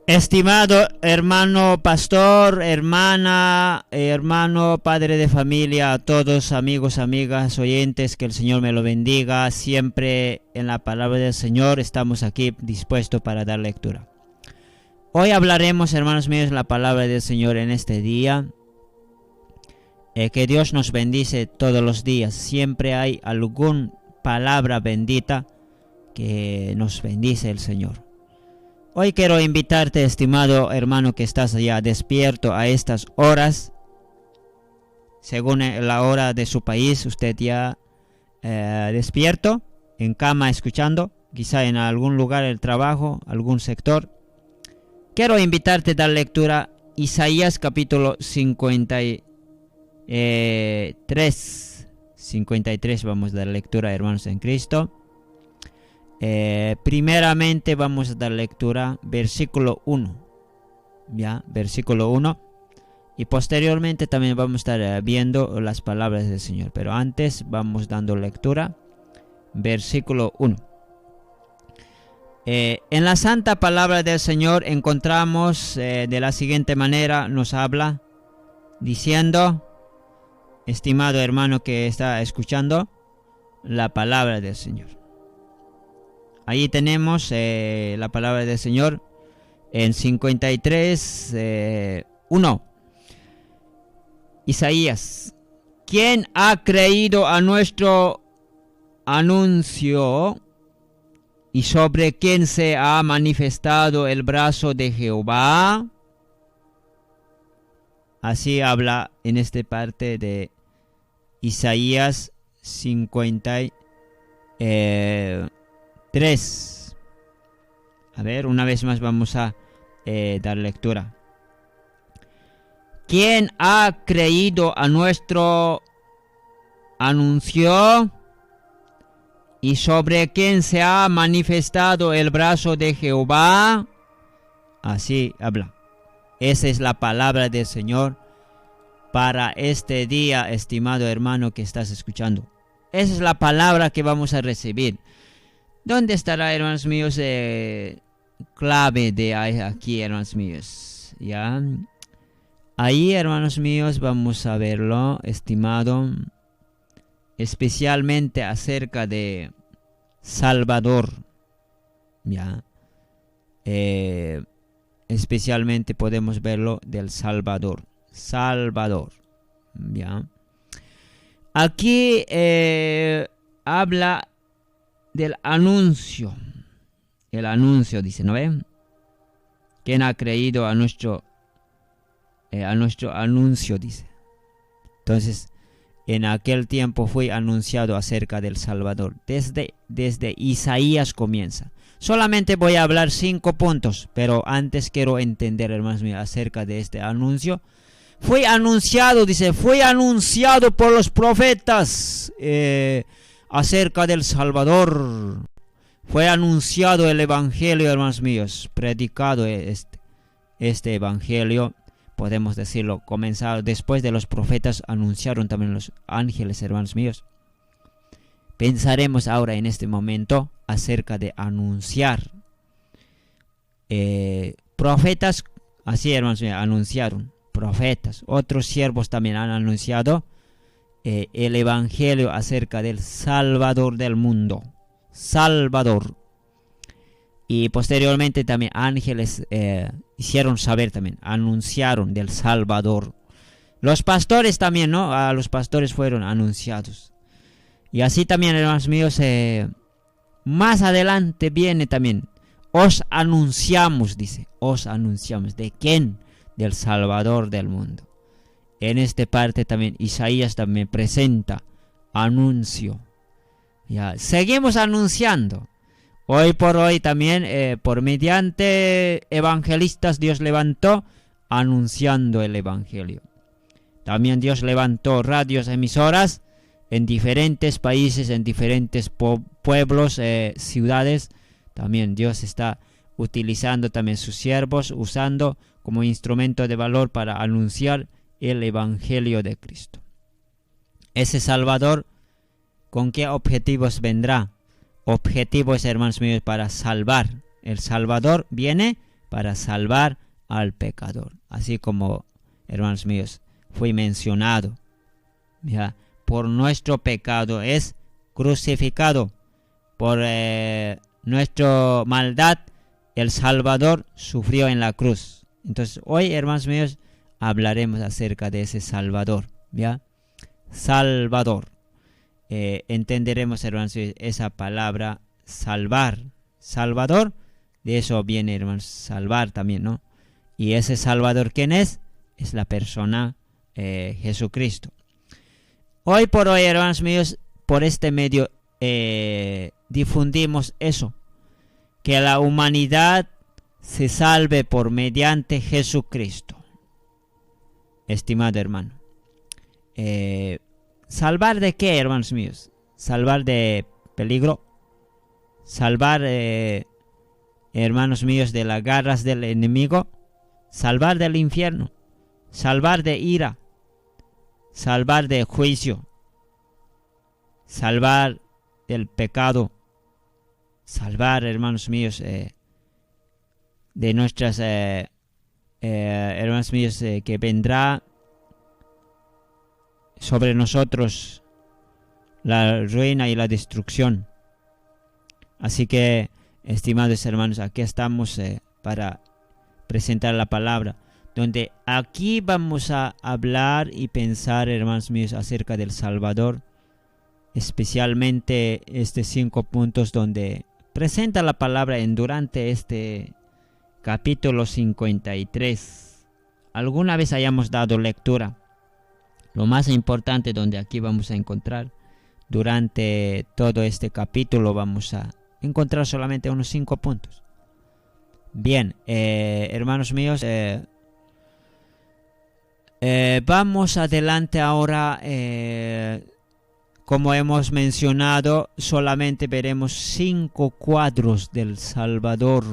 Estimado hermano pastor, hermana, hermano, padre de familia, a todos amigos, amigas, oyentes, que el Señor me lo bendiga. Siempre en la palabra del Señor estamos aquí dispuestos para dar lectura. Hoy hablaremos, hermanos míos, la palabra del Señor en este día. Que Dios nos bendice todos los días. Siempre hay alguna palabra bendita que nos bendice el Señor. Hoy quiero invitarte, estimado hermano, que estás ya despierto a estas horas. Según la hora de su país, usted ya despierto, en cama escuchando, quizá en algún lugar del trabajo, algún sector. Quiero invitarte a dar lectura Isaías capítulo 53. 53 vamos a dar lectura, hermanos en Cristo. Primeramente vamos a dar lectura versículo 1, ya, versículo 1, y posteriormente también vamos a estar viendo las palabras del Señor, pero antes vamos dando lectura, versículo 1. En la santa palabra del Señor encontramos de la siguiente manera, nos habla diciendo, estimado hermano que está escuchando la palabra del Señor. Ahí tenemos la palabra del Señor en 53, 1. Isaías. ¿Quién ha creído a nuestro anuncio y sobre quién se ha manifestado el brazo de Jehová? Así habla en esta parte de Isaías 53. A ver, una vez más vamos a dar lectura. ¿Quién ha creído a nuestro anuncio y sobre quién se ha manifestado el brazo de Jehová? Así habla. Esa es la palabra del Señor para este día, estimado hermano que estás escuchando. Esa es la palabra que vamos a recibir. ¿Dónde estará, hermanos míos, clave de aquí, hermanos míos? ¿Ya? Ahí, hermanos míos, vamos a verlo, estimado, especialmente acerca de Salvador. ¿Ya? Especialmente podemos verlo del Salvador. Salvador. ¿Ya? Aquí habla del anuncio. El anuncio dice, ¿no ven? ¿Quién ha creído a nuestro anuncio? Dice. Entonces, en aquel tiempo fue anunciado acerca del Salvador. Desde Isaías comienza. Solamente voy a hablar 5 puntos, pero antes quiero entender, hermanos míos, acerca de este anuncio. Fue anunciado, dice, fue anunciado por los profetas acerca del Salvador. Fue anunciado el Evangelio, hermanos míos, predicado este Evangelio, podemos decirlo, comenzado después de los profetas, anunciaron también los ángeles, hermanos míos. Pensaremos ahora en este momento acerca de anunciar. Profetas, así hermanos míos, anunciaron. Profetas, otros siervos también han anunciado el Evangelio acerca del Salvador del mundo. Salvador. Y posteriormente también ángeles hicieron saber también, anunciaron del Salvador. Los pastores también, ¿no? A los pastores fueron anunciados. Y así también, hermanos míos, más adelante viene también, os anunciamos, dice, os anunciamos. ¿De quién? Del Salvador del mundo. En esta parte también Isaías también presenta anuncio. Ya, seguimos anunciando. Hoy por hoy también por mediante evangelistas Dios levantó anunciando el Evangelio. También Dios levantó radios emisoras en diferentes países, en diferentes pueblos, ciudades. También Dios está utilizando también sus siervos, usando como instrumento de valor para anunciar el Evangelio de Cristo. Ese Salvador, ¿con qué objetivos vendrá? Objetivos, hermanos míos, para salvar. El Salvador viene para salvar al pecador. Así como, hermanos míos, fue mencionado, ¿ya? Por nuestro pecado es crucificado, por nuestra maldad el Salvador sufrió en la cruz. Entonces hoy, hermanos míos, hablaremos acerca de ese Salvador, ¿ya? Salvador. Entenderemos, hermanos, esa palabra salvar, Salvador, de eso viene, hermanos, salvar también, ¿no? Y ese Salvador, ¿quién es? Es la persona Jesucristo. Hoy por hoy, hermanos míos, por este medio difundimos eso, que la humanidad se salve por mediante Jesucristo. Estimado hermano, ¿salvar de qué, hermanos míos? ¿Salvar de peligro? ¿Salvar, hermanos míos, de las garras del enemigo? ¿Salvar del infierno? ¿Salvar de ira? ¿Salvar de juicio? ¿Salvar del pecado? ¿Salvar, hermanos míos, de nuestras, hermanos míos, que vendrá sobre nosotros la ruina y la destrucción? Así que, estimados hermanos, aquí estamos para presentar la palabra, donde aquí vamos a hablar y pensar, hermanos míos, acerca del Salvador, especialmente estos 5 puntos donde presenta la palabra durante este capítulo 53. Alguna vez hayamos dado lectura. Lo más importante donde aquí vamos a encontrar, durante todo este capítulo vamos a encontrar solamente unos 5 puntos. Bien, hermanos míos, vamos adelante ahora. Como hemos mencionado, solamente veremos 5 cuadros del Salvador,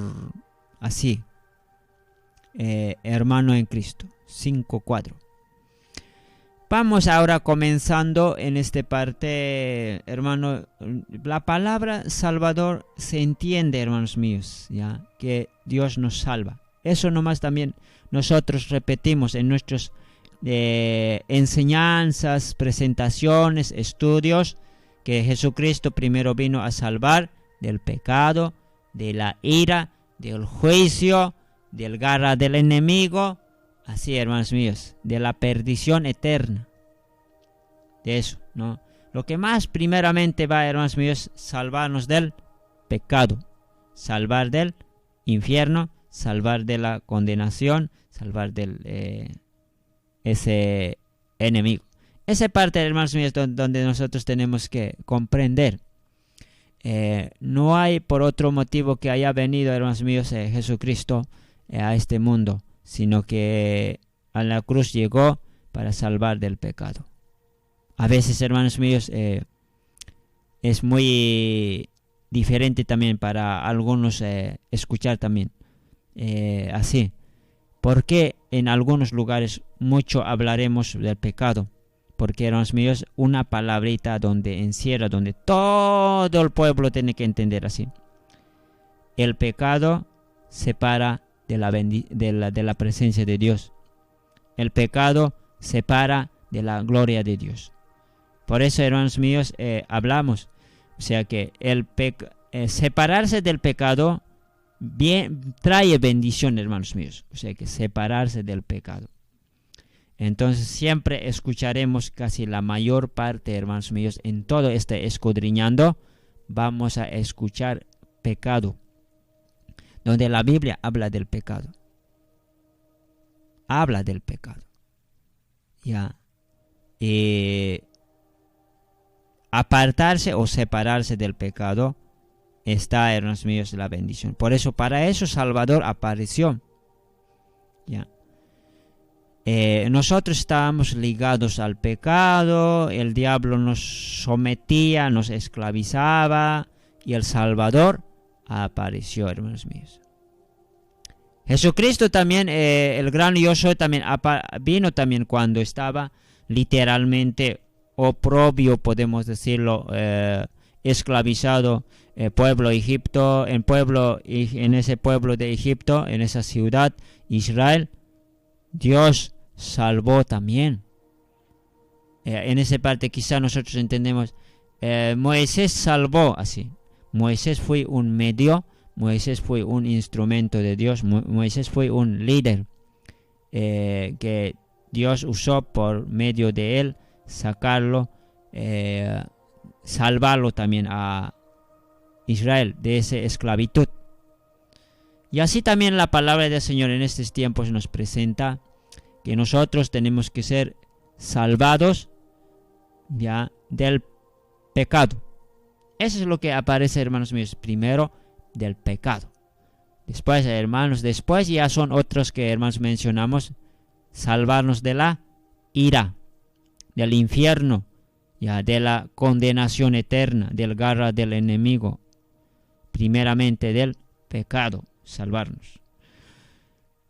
así, hermano en Cristo, 5 cuadros. Vamos ahora comenzando en esta parte, hermano. La palabra Salvador se entiende, hermanos míos, ya que Dios nos salva. Eso nomás también nosotros repetimos en nuestros enseñanzas, presentaciones, estudios, que Jesucristo primero vino a salvar del pecado, de la ira, del juicio, del garra del enemigo, así, hermanos míos, de la perdición eterna. De eso, ¿no? Lo que más primeramente va, hermanos míos, salvarnos del pecado, salvar del infierno, salvar de la condenación, salvar del ese enemigo. Esa parte, hermanos míos, donde nosotros tenemos que comprender. No hay por otro motivo que haya venido, hermanos míos, Jesucristo a este mundo, sino que a la cruz llegó para salvar del pecado. A veces, hermanos míos, es muy diferente también para algunos escuchar también así. Porque en algunos lugares mucho hablaremos del pecado. Porque, hermanos míos, una palabrita donde encierra, donde todo el pueblo tiene que entender así. El pecado separa de la presencia de Dios. El pecado separa de la gloria de Dios. Por eso, hermanos míos, hablamos. O sea que separarse del pecado bien trae bendición, hermanos míos. O sea que separarse del pecado. Entonces siempre escucharemos casi la mayor parte, hermanos míos, en todo este escudriñando, vamos a escuchar pecado. Donde la Biblia habla del pecado. Habla del pecado. Ya. Apartarse o separarse del pecado está, hermanos míos, la bendición. Por eso, para eso Salvador apareció. Ya. Nosotros estábamos ligados al pecado, el diablo nos sometía, nos esclavizaba, y el Salvador apareció, hermanos míos. Jesucristo también, el gran yo soy, también vino también cuando estaba literalmente oprobio, podemos decirlo, esclavizado el pueblo Egipto, en ese pueblo de Egipto, en esa ciudad, Israel, Dios salvó también. En esa parte quizá nosotros entendemos, Moisés salvó así. Moisés fue un medio, Moisés fue un instrumento de Dios, Moisés fue un líder que Dios usó por medio de él, sacarlo, salvarlo también a Israel de esa esclavitud. Y así también la palabra del Señor en estos tiempos nos presenta que nosotros tenemos que ser salvados ya del pecado. Eso es lo que aparece, hermanos míos, primero del pecado. Después, hermanos, después ya son otros que, hermanos, mencionamos, salvarnos de la ira, del infierno, ya de la condenación eterna, del garra del enemigo, primeramente del pecado, salvarnos.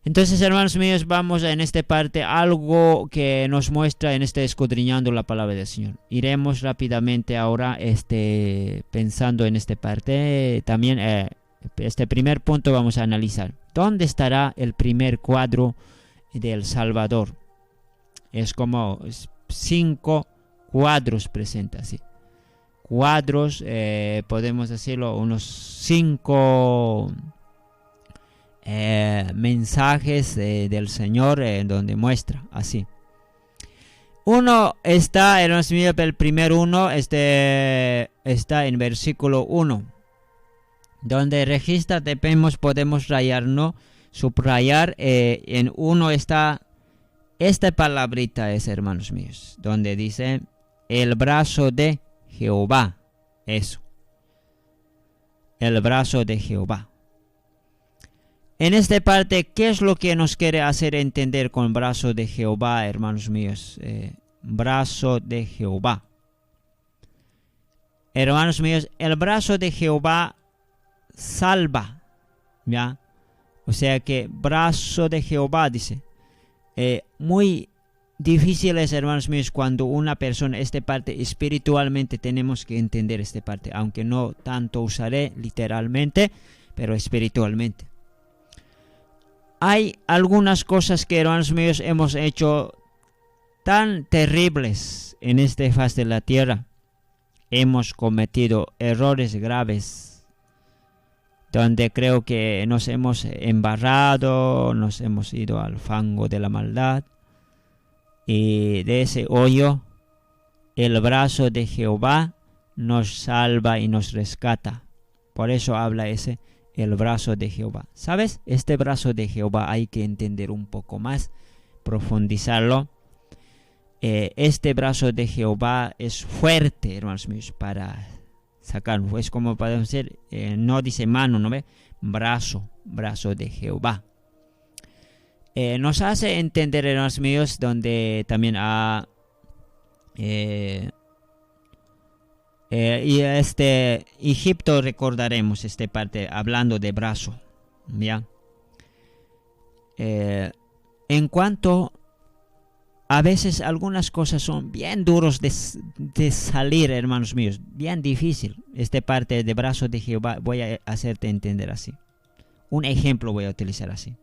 Entonces, hermanos míos, vamos en esta parte algo que nos muestra en este escudriñando la palabra del Señor. Iremos rápidamente ahora pensando en esta parte. También este primer punto vamos a analizar. ¿Dónde estará el primer cuadro del Salvador? Es como 5 cuadros presenta así. Cuadros, podemos decirlo, unos 5 mensajes del Señor donde muestra así. Uno está, hermanos míos, el primer uno está en versículo 1, donde registra, podemos rayarnos, subrayar, en 1 está esta palabrita, hermanos míos, donde dice el brazo de Jehová. Eso, el brazo de Jehová. En esta parte, ¿qué es lo que nos quiere hacer entender con brazo de Jehová, hermanos míos? Brazo de Jehová. Hermanos míos, el brazo de Jehová salva, ¿ya? O sea que brazo de Jehová, dice. Muy difícil es, hermanos míos, cuando una persona, esta parte espiritualmente tenemos que entender esta parte, aunque no tanto usaré literalmente, pero espiritualmente. Hay algunas cosas que, hermanos míos, hemos hecho tan terribles en esta faz de la tierra. Hemos cometido errores graves, donde creo que nos hemos embarrado, nos hemos ido al fango de la maldad. Y de ese hoyo, el brazo de Jehová nos salva y nos rescata. Por eso habla el brazo de Jehová. ¿Sabes? Este brazo de Jehová hay que entender un poco más, profundizarlo. Este brazo de Jehová es fuerte, hermanos míos, para sacarlo. Es como podemos decir, no dice mano, ¿no ve? Brazo de Jehová. Nos hace entender, hermanos míos, donde también y Egipto recordaremos esta parte hablando de brazo, ¿ya? En cuanto a veces algunas cosas son bien duros de salir, hermanos míos, bien difícil. Esta parte de brazo de Jehová voy a hacerte entender así. Un ejemplo voy a utilizar así.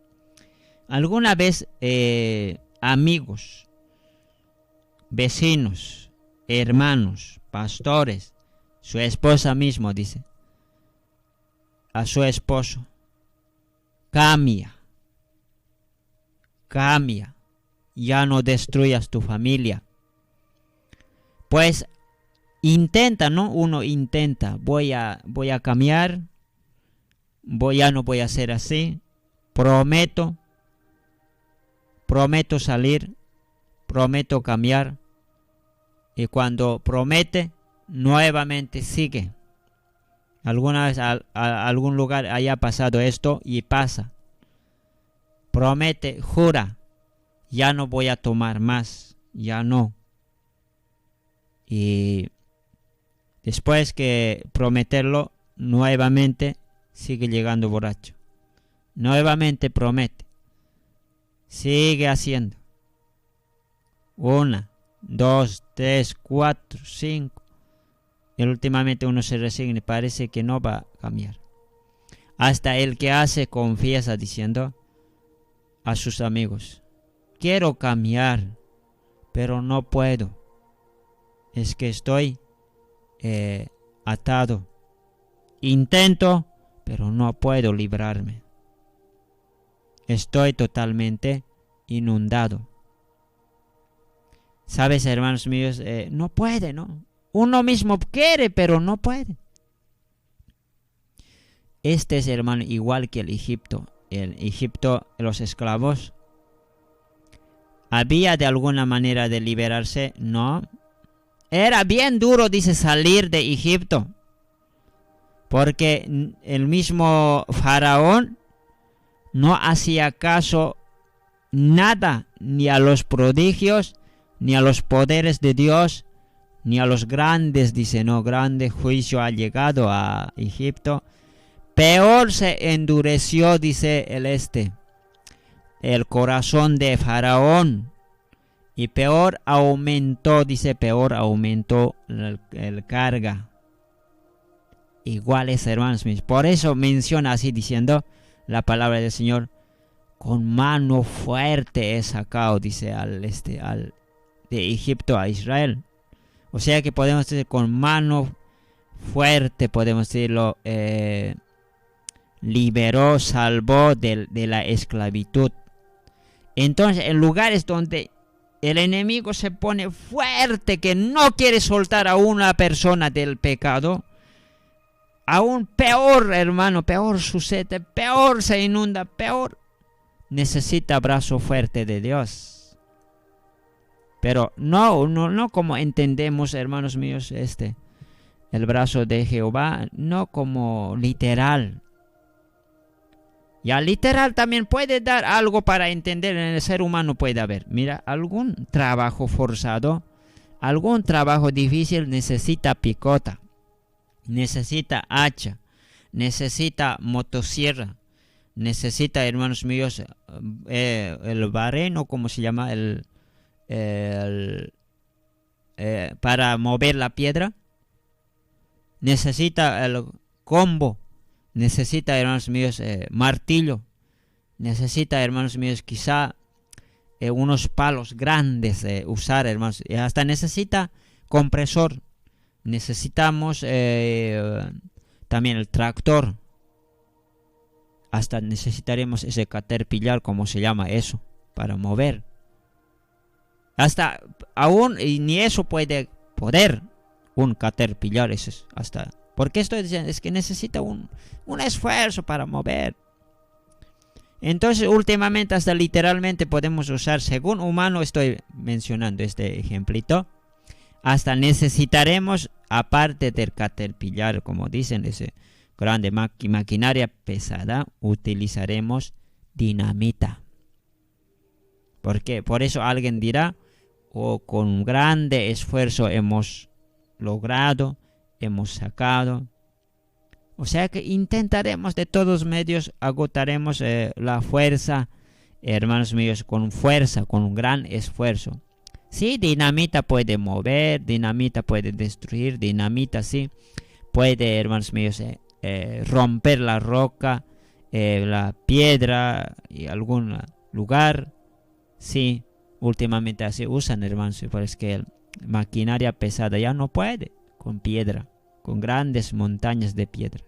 Alguna vez amigos, vecinos, hermanos, pastores, su esposa mismo dice a su esposo: cambia, ya no destruyas tu familia. Pues intenta, ¿no? Uno intenta, voy a cambiar, ya no voy a hacer así, prometo salir, prometo cambiar. Y cuando promete, nuevamente sigue. Alguna vez a algún lugar haya pasado esto y pasa. Promete, jura, ya no voy a tomar más, ya no. Y después que prometerlo, nuevamente sigue llegando borracho. Nuevamente promete. Sigue haciendo. 1, 2, 3, 4, 5. Y últimamente uno se resigna y parece que no va a cambiar. Hasta el que hace confiesa diciendo a sus amigos: quiero cambiar, pero no puedo. Es que estoy atado. Intento, pero no puedo librarme. Estoy totalmente inundado. ¿Sabes, hermanos míos? No puede, ¿no? Uno mismo quiere, pero no puede. Este es, hermano, igual que el Egipto. En Egipto, los esclavos, ¿había de alguna manera de liberarse? No. Era bien duro, dice, salir de Egipto. Porque el mismo faraón no hacía caso nada, ni a los prodigios, ni a los poderes de Dios, ni a los grandes, dice, no, grande juicio ha llegado a Egipto. Peor se endureció, dice el corazón de Faraón. Y peor aumentó, dice, peor aumentó el carga. Iguales, hermanos míos. Por eso menciona así, diciendo la palabra del Señor: con mano fuerte he sacado, dice, de Egipto a Israel. O sea que podemos decir, con mano fuerte, podemos decirlo, liberó, salvó de la esclavitud. Entonces, en lugares donde el enemigo se pone fuerte, que no quiere soltar a una persona del pecado, aún peor, hermano, peor sucede, peor se inunda, peor. Necesita brazo fuerte de Dios. Pero no como entendemos, hermanos míos, el brazo de Jehová, no como literal. Ya literal también puede dar algo para entender, en el ser humano puede haber. Mira, algún trabajo forzado, algún trabajo difícil necesita picota, necesita hacha, necesita motosierra, necesita, hermanos míos, el barreno, ¿cómo se llama? Para mover la piedra. Necesita el combo. Necesita, hermanos míos, martillo. Necesita, hermanos míos, quizá unos palos grandes usar, hermanos. Y hasta necesita compresor. Necesitamos también el tractor. Hasta necesitaremos ese caterpillar, como se llama eso, para mover. Hasta aún y ni eso puede poder un caterpillar. Eso es hasta. ¿Por qué estoy diciendo? Es que necesita un esfuerzo para mover. Entonces, últimamente, hasta literalmente podemos usar, según humano estoy mencionando este ejemplito, hasta necesitaremos, aparte del caterpillar, como dicen, ese grande maquinaria pesada, utilizaremos dinamita. ¿Por qué? Por eso alguien dirá: con grande esfuerzo hemos logrado, hemos sacado. O sea que intentaremos de todos medios, agotaremos la fuerza, hermanos míos, con fuerza, con un gran esfuerzo. Sí, dinamita puede mover, dinamita puede destruir, dinamita sí puede, hermanos míos, romper la roca, la piedra y algún lugar. Sí, últimamente así usan, hermanos, pero es que maquinaria pesada ya no puede con piedra, con grandes montañas de piedras.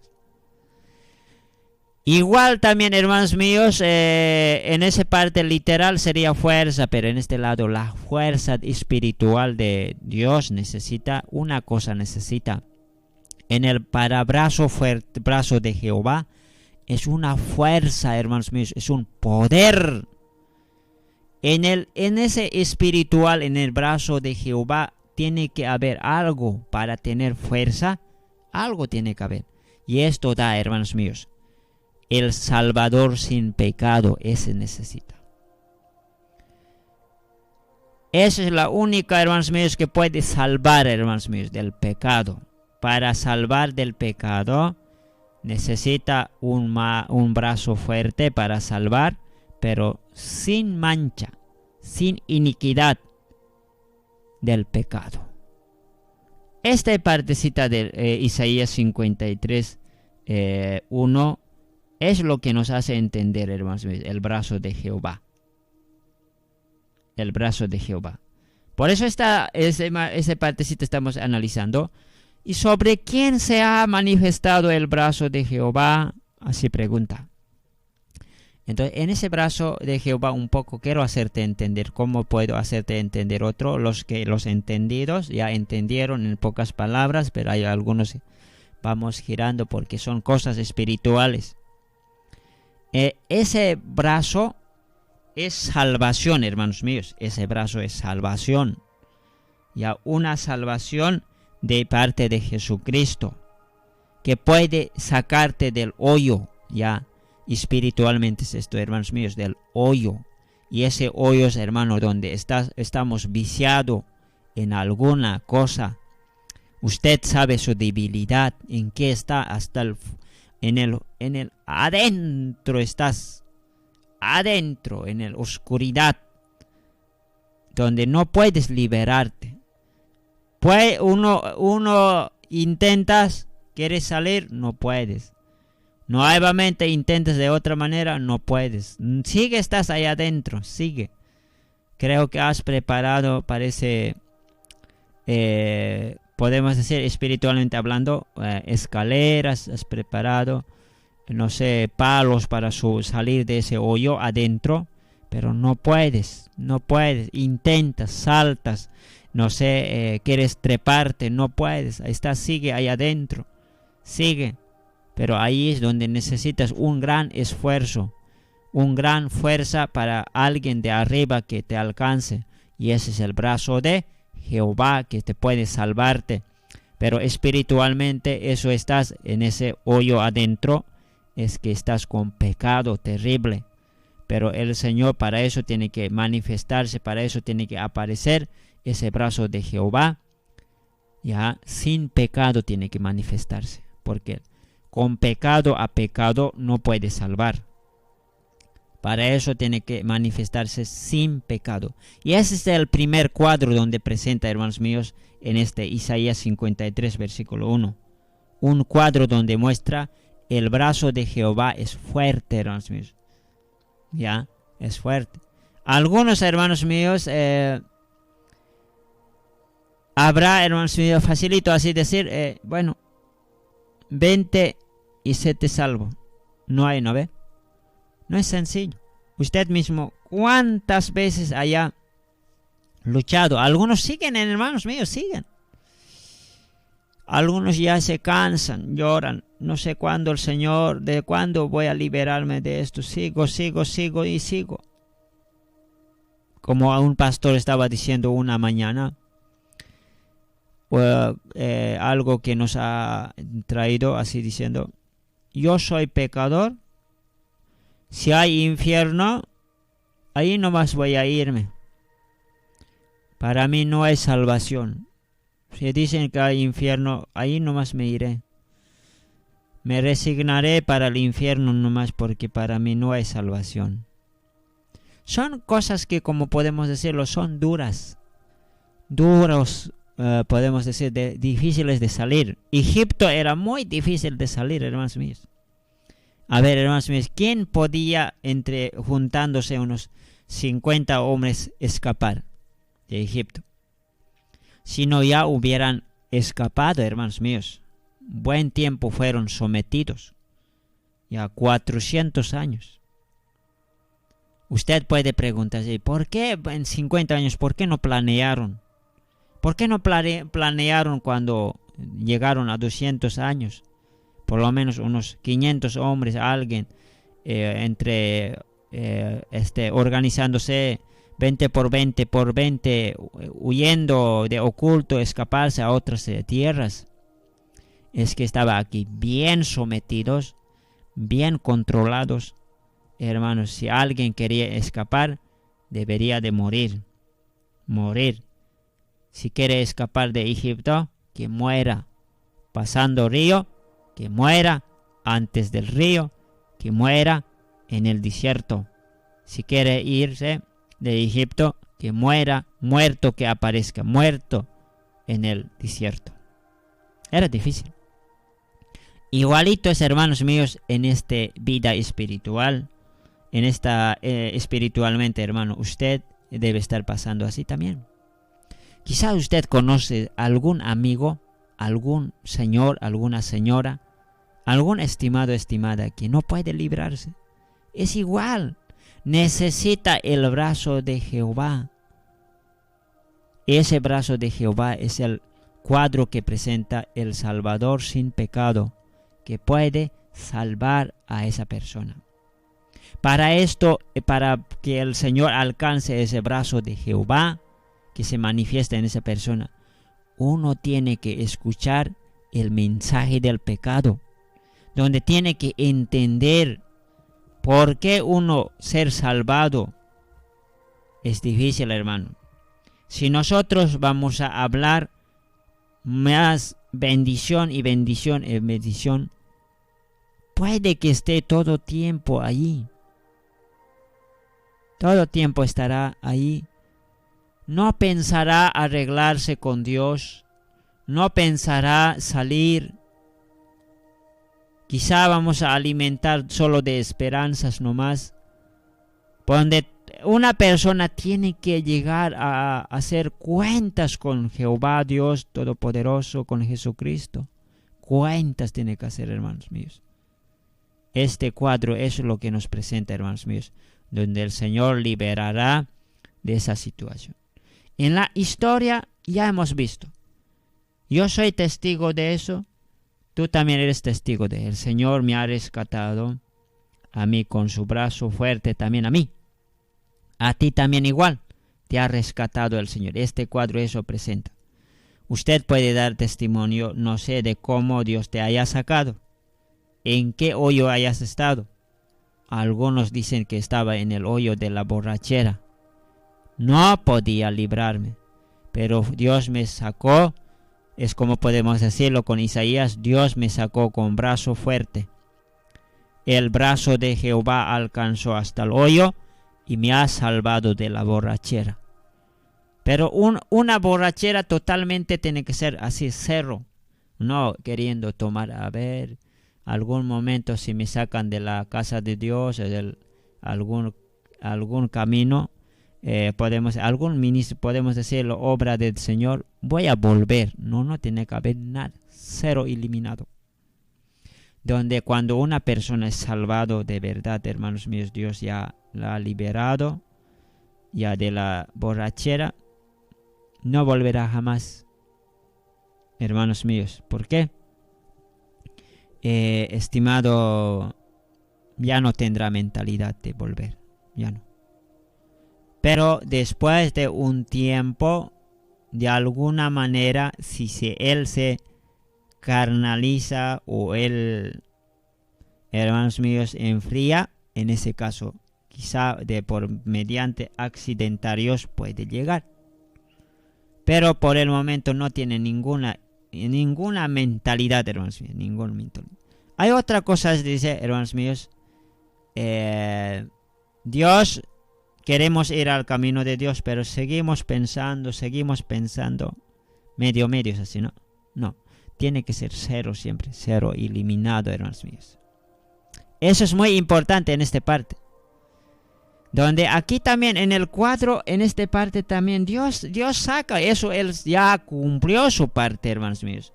Igual también, hermanos míos, en esa parte literal sería fuerza, pero en este lado la fuerza espiritual de Dios necesita una cosa, necesita en el parabrazo fuerte, brazo de Jehová, es una fuerza, hermanos míos, es un poder. En ese espiritual, en el brazo de Jehová, tiene que haber algo para tener fuerza, algo tiene que haber. Y esto da, hermanos míos, el Salvador sin pecado, ese necesita. Esa es la única, hermanos míos, que puede salvar, hermanos míos, del pecado. Para salvar del pecado, necesita un brazo fuerte para salvar, pero sin mancha, sin iniquidad del pecado. Esta partecita de Isaías 53, 1, es lo que nos hace entender, hermanos, el brazo de Jehová. El brazo de Jehová. Por eso esa partecita estamos analizando. ¿Y sobre quién se ha manifestado el brazo de Jehová? Así pregunta. Entonces, en ese brazo de Jehová un poco quiero hacerte entender. ¿Cómo puedo hacerte entender otro? Los entendidos ya entendieron en pocas palabras, pero hay algunos vamos girando porque son cosas espirituales. Ese brazo es salvación, hermanos míos. Ese brazo es salvación. Ya una salvación de parte de Jesucristo, que puede sacarte del hoyo, ya espiritualmente es esto, hermanos míos, del hoyo. Y ese hoyo es, hermano, donde estamos viciados en alguna cosa. Usted sabe su debilidad, en qué está, hasta en el adentro estás, adentro, en la oscuridad, donde no puedes liberarte. Pues uno intentas, quieres salir, no puedes. Nuevamente intentas de otra manera, no puedes. Sigue, estás ahí adentro, sigue. Creo que has preparado, parece, podemos decir espiritualmente hablando, escaleras, has preparado, no sé, palos para salir de ese hoyo adentro, pero no puedes, intentas, saltas, no sé, quieres treparte, no puedes, ahí estás, sigue ahí adentro, sigue, pero ahí es donde necesitas un gran esfuerzo, una gran fuerza para alguien de arriba que te alcance, y ese es el brazo de Jehová que te puede salvarte, pero espiritualmente eso estás en ese hoyo adentro, es que estás con pecado terrible, pero el Señor para eso tiene que manifestarse, para eso tiene que aparecer ese brazo de Jehová, ya sin pecado tiene que manifestarse, porque con pecado a pecado no puede salvar. Para eso tiene que manifestarse sin pecado. Y ese es el primer cuadro donde presenta, hermanos míos, en este Isaías 53, versículo 1. Un cuadro donde muestra el brazo de Jehová es fuerte, hermanos míos. Ya, es fuerte. Algunos hermanos míos, habrá, hermanos míos, facilito así decir, bueno, 20 y se te salvo. No hay, ¿no ve? No es sencillo. Usted mismo, ¿cuántas veces haya luchado? Algunos siguen, hermanos míos, siguen. Algunos ya se cansan, lloran. No sé cuándo el Señor, de cuándo voy a liberarme de esto. Sigo y sigo. Como un pastor estaba diciendo una mañana, algo que nos ha traído así diciendo, yo soy pecador, si hay infierno, ahí nomás voy a irme. Para mí no hay salvación. Si dicen que hay infierno, ahí nomás me iré. Me resignaré para el infierno nomás porque para mí no hay salvación. Son cosas que, como podemos decirlo, son duros, podemos decir, difíciles de salir. Egipto era muy difícil de salir, hermanos míos. A ver, hermanos míos, ¿quién podía, juntándose unos 50 hombres, escapar de Egipto? Si no ya hubieran escapado, hermanos míos. Buen tiempo fueron sometidos. Ya 400 años. Usted puede preguntarse, ¿por qué en 50 años, por qué no planearon? ¿Por qué no planearon cuando llegaron a 200 años? Por lo menos unos 500 hombres, alguien, organizándose 20 por 20, huyendo de oculto, escaparse a otras tierras. Es que estaba aquí bien sometidos, bien controlados. Hermanos, si alguien quería escapar, debería de morir. Si quiere escapar de Egipto, que muera. Pasando río, que muera antes del río, que muera en el desierto. Si quiere irse de Egipto, que muera, muerto que aparezca, muerto en el desierto. Era difícil. Igualito es, hermanos míos, en esta vida espiritual, en esta espiritualmente, hermano, usted debe estar pasando así también. Quizá usted conoce algún amigo, algún señor, alguna señora, algún estimado, estimada que no puede librarse. Es igual, necesita el brazo de Jehová. Ese brazo de Jehová es el cuadro que presenta el Salvador sin pecado, que puede salvar a esa persona. Para esto, para que el Señor alcance ese brazo de Jehová, que se manifiesta en esa persona, uno tiene que escuchar el mensaje del pecado, donde tiene que entender por qué uno ser salvado es difícil, hermano. Si nosotros vamos a hablar más bendición y bendición y bendición, puede que esté todo tiempo ahí. Todo tiempo estará ahí. No pensará arreglarse con Dios. No pensará salir. Quizá vamos a alimentar solo de esperanzas nomás. Donde una persona tiene que llegar a hacer cuentas con Jehová Dios Todopoderoso, con Jesucristo. Cuentas tiene que hacer, hermanos míos. Este cuadro es lo que nos presenta, hermanos míos, donde el Señor liberará de esa situación. En la historia ya hemos visto. Yo soy testigo de eso. Tú también eres testigo de él. El Señor me ha rescatado a mí con su brazo fuerte, también a mí. A ti también igual. Te ha rescatado el Señor. Este cuadro eso presenta. Usted puede dar testimonio, no sé, de cómo Dios te haya sacado. En qué hoyo hayas estado. Algunos dicen que estaba en el hoyo de la borrachera. No podía librarme. Pero Dios me sacó. Es como podemos decirlo con Isaías. Dios me sacó con brazo fuerte. El brazo de Jehová alcanzó hasta el hoyo y me ha salvado de la borrachera. Pero una borrachera totalmente tiene que ser así, cero. No queriendo tomar, a ver, algún momento si me sacan de la casa de Dios, de algún camino, podemos decirlo, obra del Señor, voy a volver. No tiene que haber nada, cero eliminado. Donde cuando una persona es salvado de verdad, hermanos míos, Dios ya la ha liberado, ya de la borrachera, no volverá jamás, hermanos míos. ¿Por qué? Estimado, ya no tendrá mentalidad de volver, ya no. Pero después de un tiempo, de alguna manera, si él se carnaliza o él, hermanos míos, enfría, en ese caso, quizá mediante accidentarios puede llegar. Pero por el momento no tiene ninguna mentalidad, hermanos míos, ninguna mentalidad. Hay otra cosa, dice, hermanos míos, Dios, queremos ir al camino de Dios, pero seguimos pensando, medio es así, ¿no? No, tiene que ser cero siempre, cero eliminado, hermanos míos. Eso es muy importante en esta parte. Donde aquí también en el cuadro, en esta parte también, Dios saca eso, Él ya cumplió su parte, hermanos míos.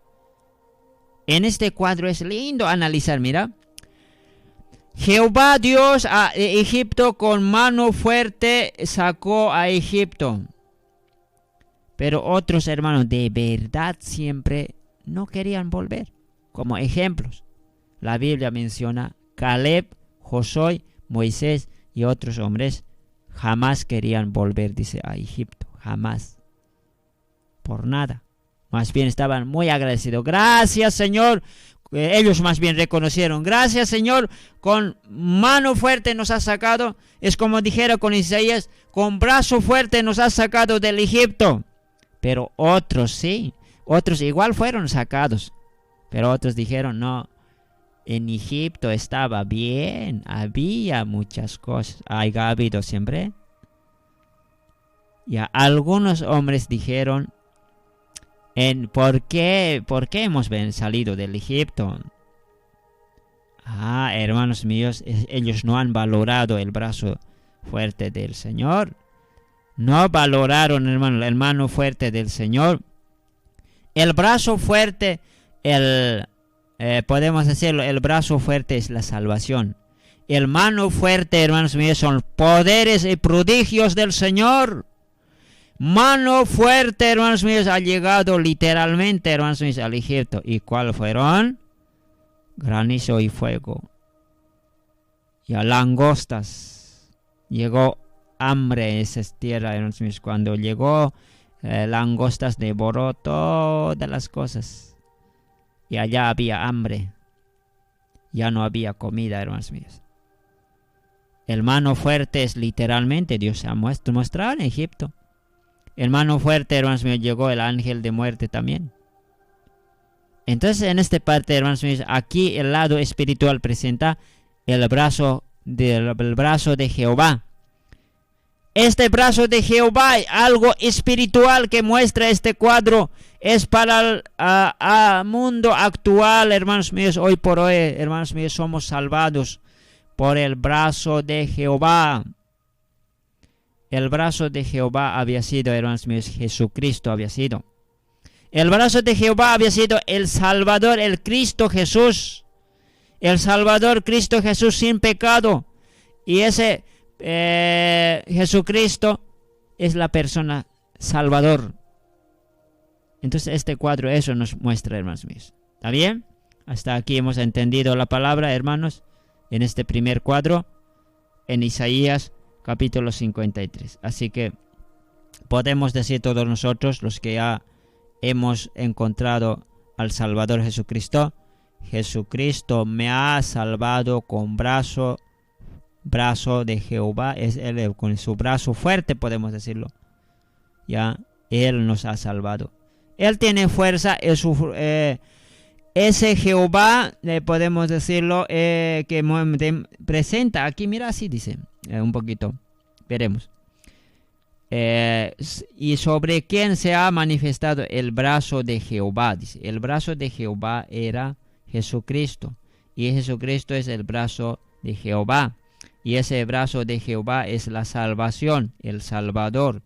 En este cuadro es lindo analizar, mira. Jehová Dios a Egipto con mano fuerte sacó a Egipto. Pero otros hermanos de verdad siempre no querían volver. Como ejemplos, la Biblia menciona Caleb, Josué, Moisés y otros hombres jamás querían volver, dice, a Egipto. Jamás. Por nada. Más bien estaban muy agradecidos. Gracias, Señor. Ellos más bien reconocieron. Gracias, Señor. Con mano fuerte nos has sacado. Es como dijera con Isaías. Con brazo fuerte nos has sacado del Egipto. Pero otros sí. Otros igual fueron sacados. Pero otros dijeron, no. En Egipto estaba bien, había muchas cosas, ha habido siempre. Y algunos hombres dijeron, ¿Por qué hemos salido del Egipto? Hermanos míos, ellos no han valorado el brazo fuerte del Señor. No valoraron, hermano, el mano fuerte del Señor. El brazo fuerte, podemos decirlo, el brazo fuerte es la salvación. El mano fuerte, hermanos míos, son poderes y prodigios del Señor. Mano fuerte, hermanos míos, ha llegado literalmente, hermanos míos, al Egipto. ¿Y cuál fueron? Granizo y fuego. Y a langostas. Llegó hambre en esas tierras, hermanos míos. Cuando llegó, langostas devoró todas las cosas. Y allá había hambre. Ya no había comida, hermanos míos. El mano fuerte es literalmente, Dios se ha mostrado en Egipto. El mano fuerte, hermanos míos, llegó el ángel de muerte también. Entonces, en esta parte, hermanos míos, aquí el lado espiritual presenta el brazo de Jehová. Este brazo de Jehová, algo espiritual que muestra este cuadro, es para el mundo actual, hermanos míos. Hoy por hoy, hermanos míos, somos salvados por el brazo de Jehová. El brazo de Jehová había sido, hermanos míos, Jesucristo había sido. El brazo de Jehová había sido el Salvador, el Cristo Jesús. El Salvador, Cristo Jesús sin pecado. Y ese Jesucristo es la persona Salvador. Entonces este cuadro eso nos muestra, hermanos míos. ¿Está bien? Hasta aquí hemos entendido la palabra, hermanos, en este primer cuadro, en Isaías capítulo 53. Así que podemos decir todos nosotros, los que ya hemos encontrado al Salvador Jesucristo: Jesucristo me ha salvado con brazo de Jehová. Es él, con su brazo fuerte, podemos decirlo. Ya, él nos ha salvado. Él tiene fuerza. Ese Jehová, podemos decirlo, que presenta aquí, mira, así dice, un poquito, veremos. Y sobre quién se ha manifestado el brazo de Jehová, dice. El brazo de Jehová era Jesucristo, y Jesucristo es el brazo de Jehová, y ese brazo de Jehová es la salvación, el Salvador,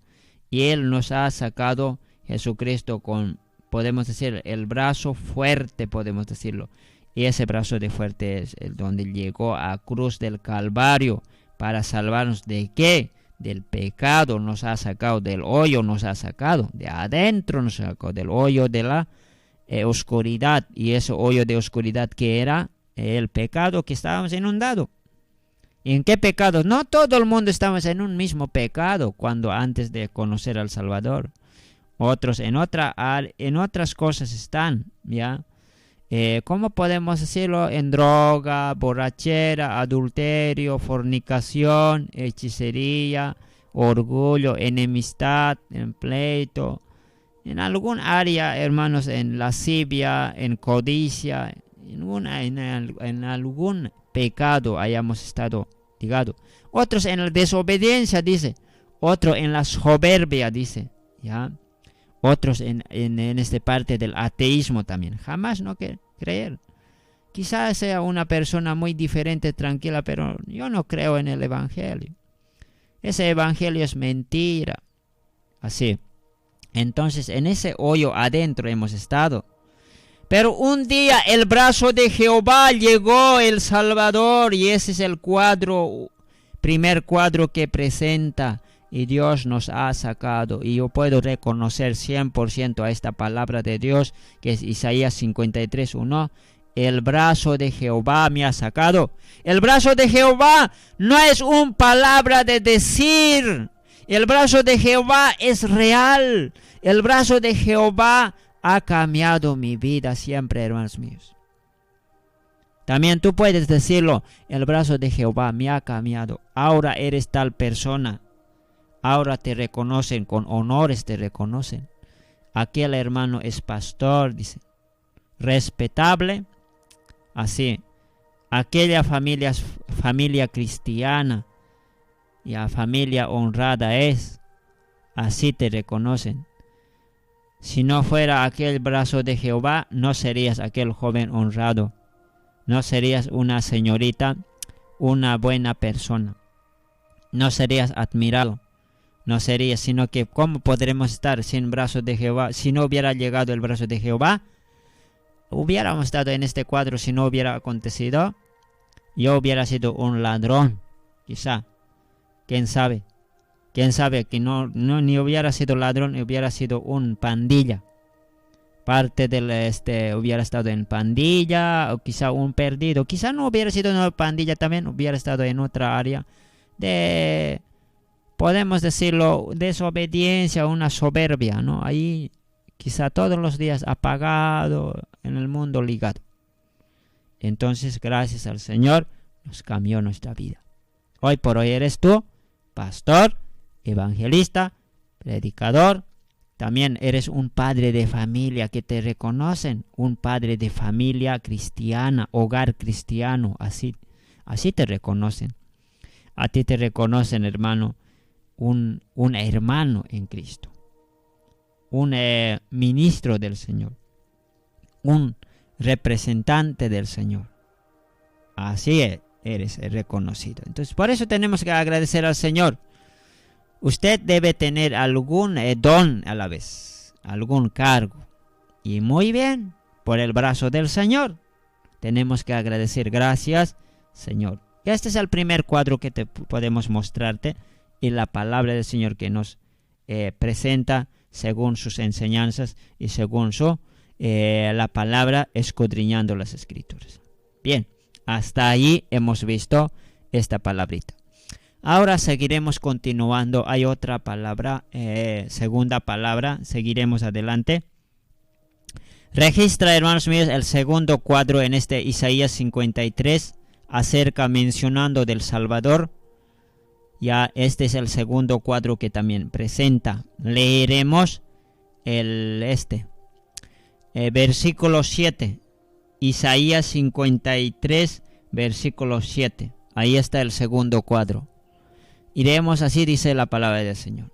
y él nos ha sacado, Jesucristo, con, podemos decir, el brazo fuerte, podemos decirlo. Y ese brazo de fuerte es el donde llegó a cruz del Calvario para salvarnos de ¿qué? Del pecado. Nos ha sacado del hoyo, nos ha sacado de adentro, nos sacó del hoyo de la oscuridad. Y ese hoyo de oscuridad que era el pecado que estábamos inundados. ¿Y en qué pecado? No todo el mundo estamos en un mismo pecado cuando antes de conocer al Salvador. Otros en otras cosas están, ¿ya? ¿Cómo podemos decirlo? En droga, borrachera, adulterio, fornicación, hechicería, orgullo, enemistad, en pleito. En algún área, hermanos, en lascivia, en codicia, en algún pecado hayamos estado ligados. Otros en la desobediencia, dice. Otro en la soberbia, dice, ¿ya? Otros en esta parte del ateísmo también. Jamás no creer. Quizás sea una persona muy diferente, tranquila, pero yo no creo en el Evangelio. Ese Evangelio es mentira. Así. Entonces, en ese hoyo adentro hemos estado. Pero un día el brazo de Jehová llegó, el Salvador, y ese es el primer cuadro que presenta. Y Dios nos ha sacado, y yo puedo reconocer 100% a esta palabra de Dios, que es Isaías 53:1. El brazo de Jehová me ha sacado. El brazo de Jehová no es una palabra de decir. El brazo de Jehová es real. El brazo de Jehová ha cambiado mi vida siempre, hermanos míos. También tú puedes decirlo: el brazo de Jehová me ha cambiado. Ahora eres tal persona. Ahora te reconocen, con honores te reconocen. Aquel hermano es pastor, dice. Respetable. Así. Aquella familia cristiana. Y a familia honrada es. Así te reconocen. Si no fuera aquel brazo de Jehová, no serías aquel joven honrado. No serías una señorita, una buena persona. No serías admirado. No serías, sino que ¿cómo podremos estar sin brazo de Jehová? Si no hubiera llegado el brazo de Jehová, hubiéramos estado en este cuadro. Si no hubiera acontecido, yo hubiera sido un ladrón, quizá. ¿Quién sabe? ¿Quién sabe que ni hubiera sido ladrón, hubiera sido un pandilla? Parte del hubiera estado en pandilla, o quizá un perdido. Quizá no hubiera sido una pandilla también, hubiera estado en otra área de, podemos decirlo, desobediencia, una soberbia, ¿no? Ahí quizá todos los días apagado, en el mundo ligado. Entonces, gracias al Señor, nos cambió nuestra vida. Hoy por hoy eres tú, pastor, evangelista, predicador. También eres un padre de familia que te reconocen, un padre de familia cristiana, hogar cristiano, así te reconocen. A ti te reconocen, hermano, un hermano en Cristo, un ministro del Señor, un representante del Señor. Así eres reconocido. Entonces, por eso tenemos que agradecer al Señor. Usted debe tener algún don a la vez, algún cargo. Y muy bien, por el brazo del Señor. Tenemos que agradecer, gracias, Señor. Y este es el primer cuadro que podemos mostrarte, y la palabra del Señor que nos presenta según sus enseñanzas y según la palabra, escudriñando las Escrituras. Bien, hasta ahí hemos visto esta palabrita. Ahora seguiremos continuando. Hay otra palabra, segunda palabra. Seguiremos adelante. Registra, hermanos míos, el segundo cuadro en este Isaías 53, mencionando del Salvador. Ya este es el segundo cuadro que también presenta. Leeremos versículo 7. Isaías 53, versículo 7. Ahí está el segundo cuadro. Iremos así, dice la palabra del Señor.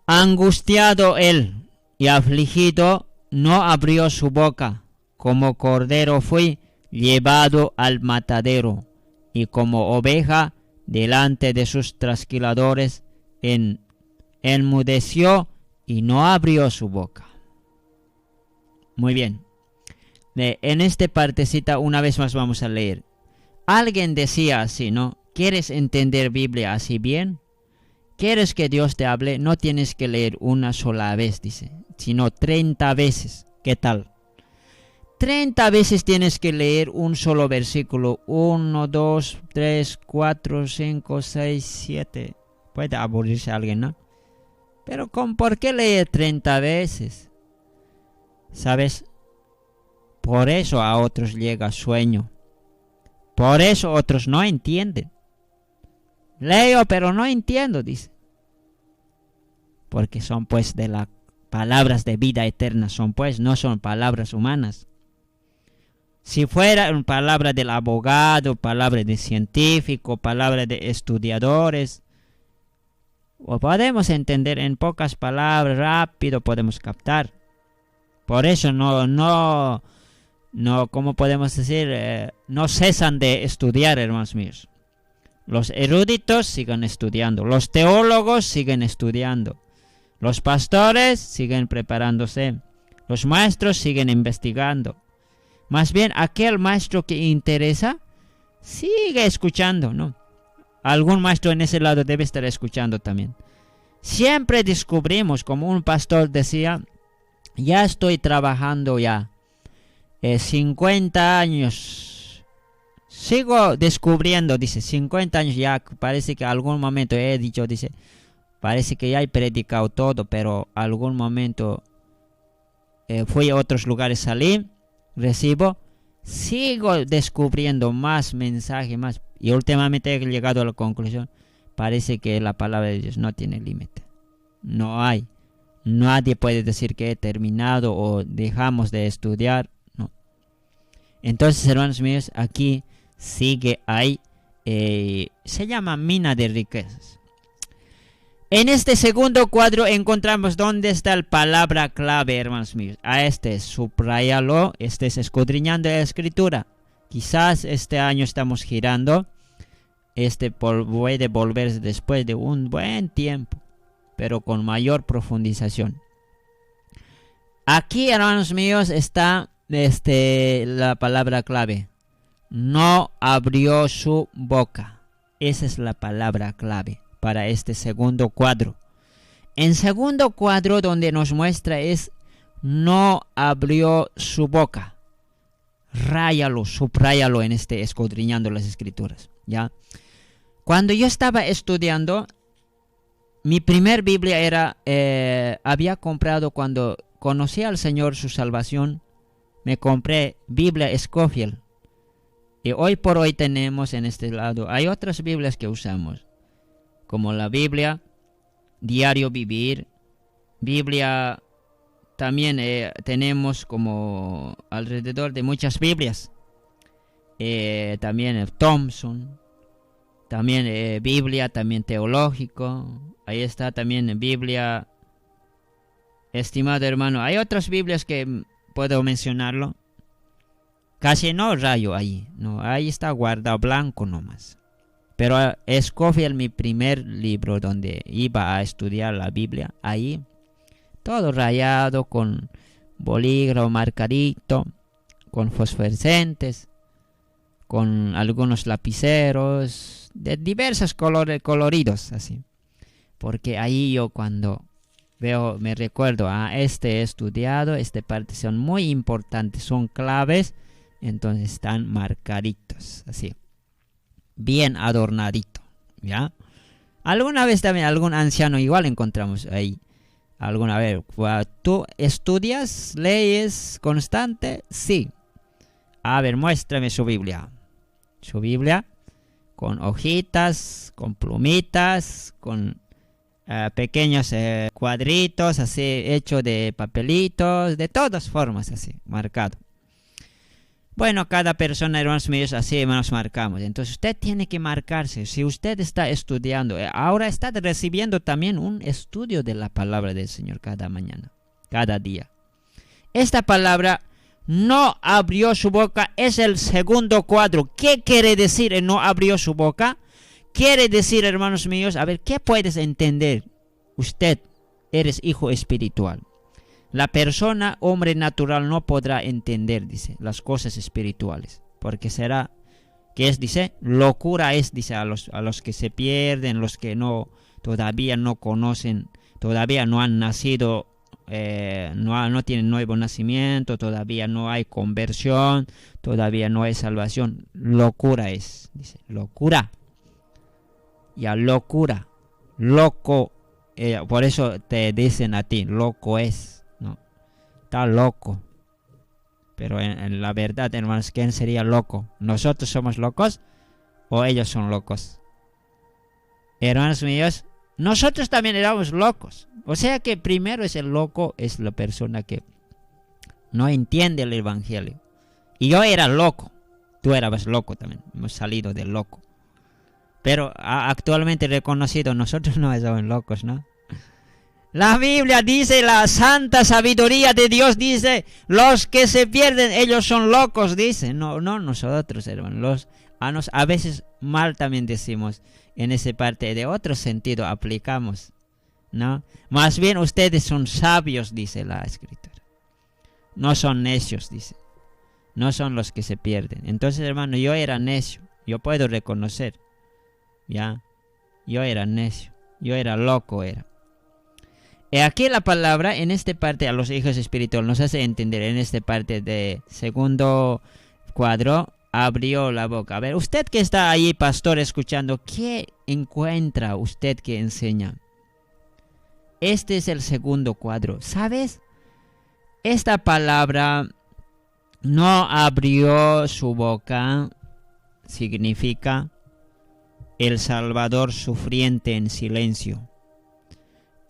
Angustiado él y afligido, no abrió su boca. Como cordero fui llevado al matadero, y como oveja delante de sus trasquiladores, enmudeció y no abrió su boca. Muy bien. En esta partecita una vez más vamos a leer. Alguien decía así, ¿no? ¿Quieres entender Biblia así bien? ¿Quieres que Dios te hable? No tienes que leer una sola vez, dice, sino 30 veces. ¿Qué tal? 30 veces tienes que leer un solo versículo. 1, 2, 3, 4, 5, 6, 7. Puede aburrirse alguien, ¿no? Pero ¿por qué leer 30 veces? ¿Sabes? Por eso a otros llega sueño. Por eso otros no entienden. Leo, pero no entiendo, dice. Porque son pues de las palabras de vida eterna, no son palabras humanas. Si fuera una palabra del abogado, palabra de científico, palabra de estudiadores, o podemos entender en pocas palabras, rápido podemos captar. Por eso no, ¿cómo podemos decir? No cesan de estudiar, hermanos míos. Los eruditos siguen estudiando, los teólogos siguen estudiando, los pastores siguen preparándose, los maestros siguen investigando. Más bien, aquel maestro que interesa, sigue escuchando, ¿no? Algún maestro en ese lado debe estar escuchando también. Siempre descubrimos, como un pastor decía, ya estoy trabajando 50 años. Sigo descubriendo, dice, 50 años ya, parece que algún momento he dicho, dice, parece que ya he predicado todo, pero algún momento fui a otros lugares, salí, recibo, sigo descubriendo más mensajes, más, y últimamente he llegado a la conclusión, parece que la palabra de Dios no tiene límite, no hay, nadie puede decir que he terminado o dejamos de estudiar, no. Entonces, hermanos míos, aquí sigue ahí, se llama mina de riquezas. En este segundo cuadro encontramos dónde está la palabra clave, hermanos míos. A este subrayalo, estés escudriñando la escritura. Quizás este año estamos girando. Puede volverse después de un buen tiempo, pero con mayor profundización. Aquí, hermanos míos, está la palabra clave. No abrió su boca. Esa es la palabra clave para este segundo cuadro. En segundo cuadro donde nos muestra es no abrió su boca. Ráyalo, subráyalo en escudriñando las escrituras, ¿ya? Cuando yo estaba estudiando, mi primer Biblia había comprado cuando conocí al Señor su salvación, me compré Biblia Scofield. Y hoy por hoy tenemos en este lado, hay otras Biblias que usamos, como la Biblia Diario Vivir, Biblia también tenemos como alrededor de muchas Biblias, también Thompson, también Biblia, también teológico, ahí está también Biblia, estimado hermano, hay otras Biblias que puedo mencionarlo. Casi no rayo ahí, no, ahí está guardado blanco nomás. Pero escogí mi primer libro donde iba a estudiar la Biblia, ahí todo rayado con bolígrafo marcadito, con fosforescentes, con algunos lapiceros de diversos colores coloridos, así. Porque ahí yo cuando veo, me recuerdo, he estudiado, esta parte son muy importantes, son claves. Entonces están marcaditos, así, bien adornadito, ¿ya? Alguna vez también algún anciano igual encontramos ahí. Alguna vez, ¿tú estudias, lees constante? Sí. A ver, muéstrame su Biblia. Su Biblia con hojitas, con plumitas, con pequeños cuadritos, así, hecho de papelitos, de todas formas, así, marcado. Bueno, cada persona, hermanos míos, así nos marcamos. Entonces usted tiene que marcarse. Si usted está estudiando, ahora está recibiendo también un estudio de la palabra del Señor cada mañana, cada día. Esta palabra, no abrió su boca, es el segundo cuadro. ¿Qué quiere decir no abrió su boca? Quiere decir, hermanos míos, a ver, ¿qué puedes entender? Usted eres hijo espiritual. La persona, hombre natural, no podrá entender, dice, las cosas espirituales. Porque será, ¿qué es? Dice, locura es, dice, a los que se pierden, los que todavía no conocen, todavía no han nacido, no tienen nuevo nacimiento, todavía no hay conversión, todavía no hay salvación. Locura es, dice, locura. Ya, locura, loco, por eso te dicen a ti, loco es. Está loco. Pero en la verdad, hermanos, ¿quién sería loco? ¿Nosotros somos locos o ellos son locos? Hermanos míos, nosotros también éramos locos. O sea que primero es el loco, es la persona que no entiende el evangelio. Y yo era loco. Tú eras loco también. Hemos salido del loco. Pero actualmente reconocido, nosotros no somos locos, ¿no? La Biblia dice, la santa sabiduría de Dios dice, los que se pierden, ellos son locos, dice. No nosotros, hermanos. A veces mal también decimos, en esa parte de otro sentido aplicamos, ¿no? Más bien ustedes son sabios, dice la Escritura. No son necios, dice. No son los que se pierden. Entonces, hermano, yo era necio. Yo puedo reconocer, ¿ya? Yo era necio. Yo era loco, era. Aquí la palabra, en esta parte a los hijos espirituales, nos hace entender en esta parte de segundo cuadro, abrió la boca. A ver, usted que está ahí, pastor, escuchando, ¿qué encuentra usted que enseña? Este es el segundo cuadro. ¿Sabes? Esta palabra, no abrió su boca, significa el Salvador sufriente en silencio.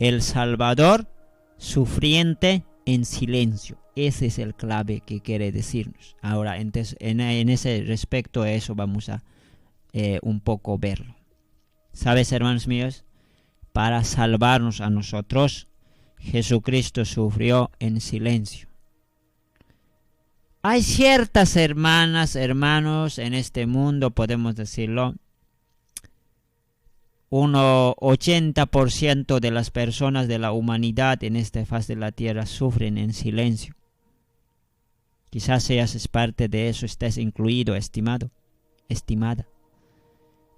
El Salvador sufriente en silencio. Ese es el clave que quiere decirnos. Ahora, entonces, en ese respecto a eso vamos a un poco verlo. ¿Sabes, hermanos míos? para salvarnos a nosotros, Jesucristo sufrió en silencio. Hay ciertas hermanas, hermanos en este mundo, podemos decirlo, 80% de las personas de la humanidad en esta faz de la tierra sufren en silencio. Quizás seas parte de eso, estés incluido, estimado, estimada.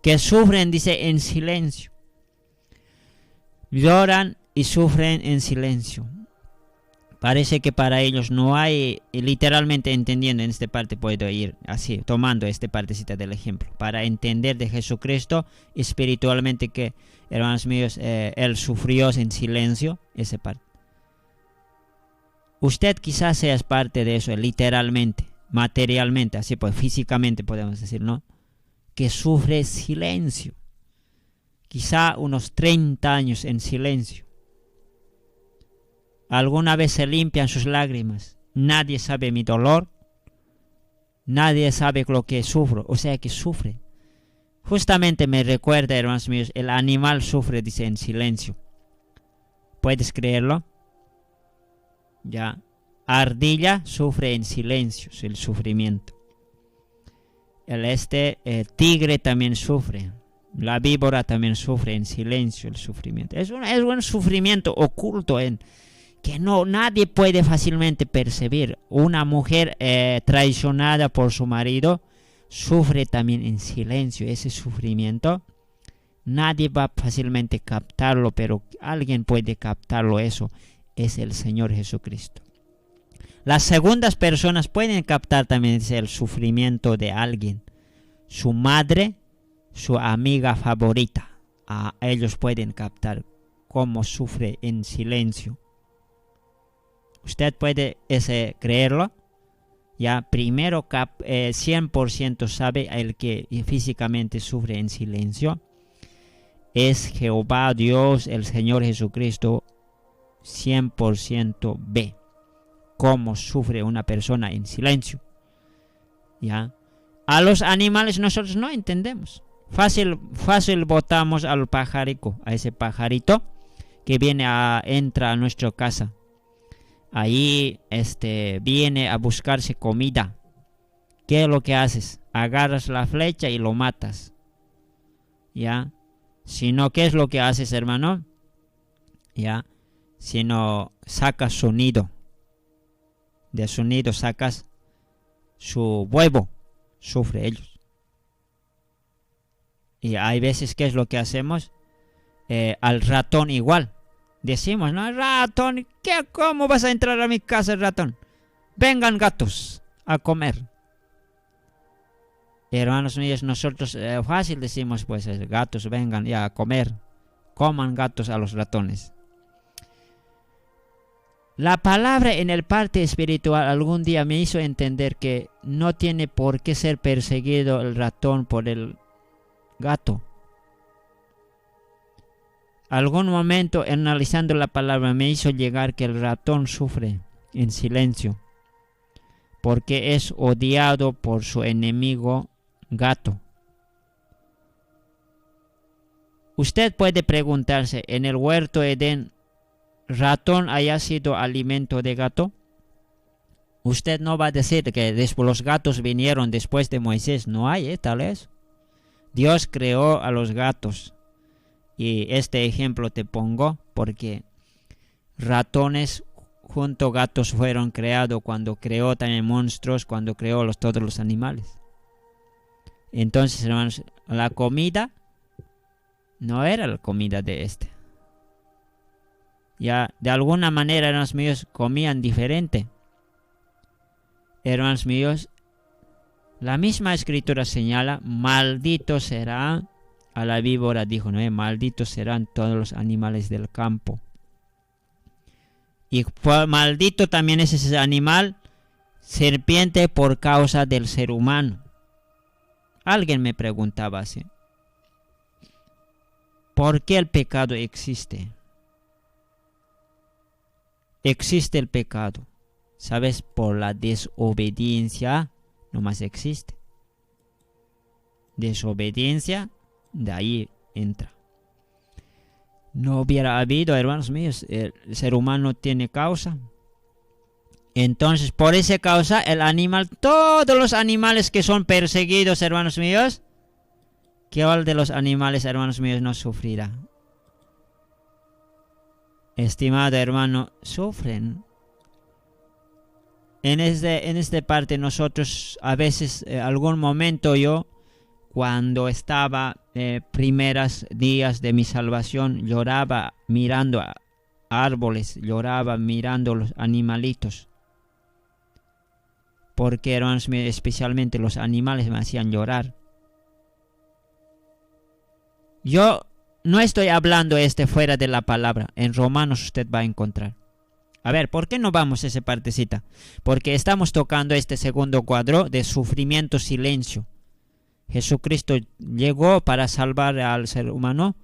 Que sufren, dice, en silencio. Lloran y sufren en silencio. Parece que para ellos no hay, literalmente entendiendo en esta parte, puedo ir así, tomando esta partecita del ejemplo, para entender de Jesucristo espiritualmente que, hermanos míos, Él sufrió en silencio, esa parte. Usted quizás sea parte de eso, literalmente, materialmente, así pues, físicamente podemos decir, ¿no? Que sufre silencio. Quizá unos 30 años en silencio. Alguna vez se limpian sus lágrimas. Nadie sabe mi dolor. Nadie sabe lo que sufro. O sea que sufre. Justamente me recuerda, hermanos míos, el animal sufre, dice, en silencio. ¿Puedes creerlo? Ya. Ardilla sufre en silencio, el sufrimiento. El tigre también sufre. La víbora también sufre en silencio el sufrimiento. Es un sufrimiento oculto que nadie puede fácilmente percibir. Una mujer traicionada por su marido sufre también en silencio ese sufrimiento. Nadie va fácilmente a captarlo, pero alguien puede captarlo. Eso es el Señor Jesucristo. Las segundas personas pueden captar también el sufrimiento de alguien. Su madre, su amiga favorita. Ellos pueden captar cómo sufre en silencio. Usted puede creerlo. Ya primero 100% sabe el que físicamente sufre en silencio. Es Jehová Dios, el Señor Jesucristo. 100% ve cómo sufre una persona en silencio. ¿Ya? A los animales nosotros no entendemos. Fácil botamos al pajarico, a ese pajarito que entra a nuestra casa. Ahí viene a buscarse comida. ¿Qué es lo que haces? Agarras la flecha y lo matas. ¿Ya? Sino, ¿qué es lo que haces, hermano? ¿Ya? Sino sacas su nido. De su nido sacas su huevo. Sufre ellos. Y hay veces, ¿qué es lo que hacemos? Al ratón igual. Decimos, no, ratón, ¿cómo vas a entrar a mi casa, ratón? Vengan gatos a comer. Hermanos míos, nosotros fácil decimos, pues, gatos vengan ya a comer. Coman gatos a los ratones. La palabra en el parte espiritual algún día me hizo entender que no tiene por qué ser perseguido el ratón por el gato. Algún momento analizando la palabra me hizo llegar que el ratón sufre en silencio porque es odiado por su enemigo gato. Usted puede preguntarse, ¿en el huerto Edén ratón haya sido alimento de gato? Usted no va a decir que los gatos vinieron después de Moisés. No hay, tal vez. Dios creó a los gatos. Y este ejemplo te pongo porque ratones junto a gatos fueron creados cuando creó también monstruos, cuando creó todos los animales. Entonces, hermanos, la comida no era la comida de Ya, de alguna manera, hermanos míos, comían diferente. Hermanos míos, la misma escritura señala, maldito será a la víbora, dijo Noé, malditos serán todos los animales del campo. Y maldito también es ese animal, serpiente, por causa del ser humano. Alguien me preguntaba así, ¿por qué el pecado existe? Existe el pecado, ¿sabes? Por la desobediencia, nomás existe. Desobediencia, de ahí entra. no hubiera habido, hermanos míos, el ser humano tiene causa. Entonces, por esa causa, el animal, todos los animales que son perseguidos, hermanos míos, ¿cuál de los animales, hermanos míos, no sufrirá? Estimado hermano, sufren. En esta parte nosotros, a veces, algún momento yo, cuando estaba primeros días de mi salvación, lloraba mirando a árboles, lloraba mirando los animalitos. Porque, hermanos míos, especialmente los animales me hacían llorar. Yo no estoy hablando fuera de la palabra. En Romanos usted va a encontrar. A ver, ¿por qué no vamos a esa partecita? Porque estamos tocando este segundo cuadro de sufrimiento, silencio. Jesucristo llegó para salvar al ser humano.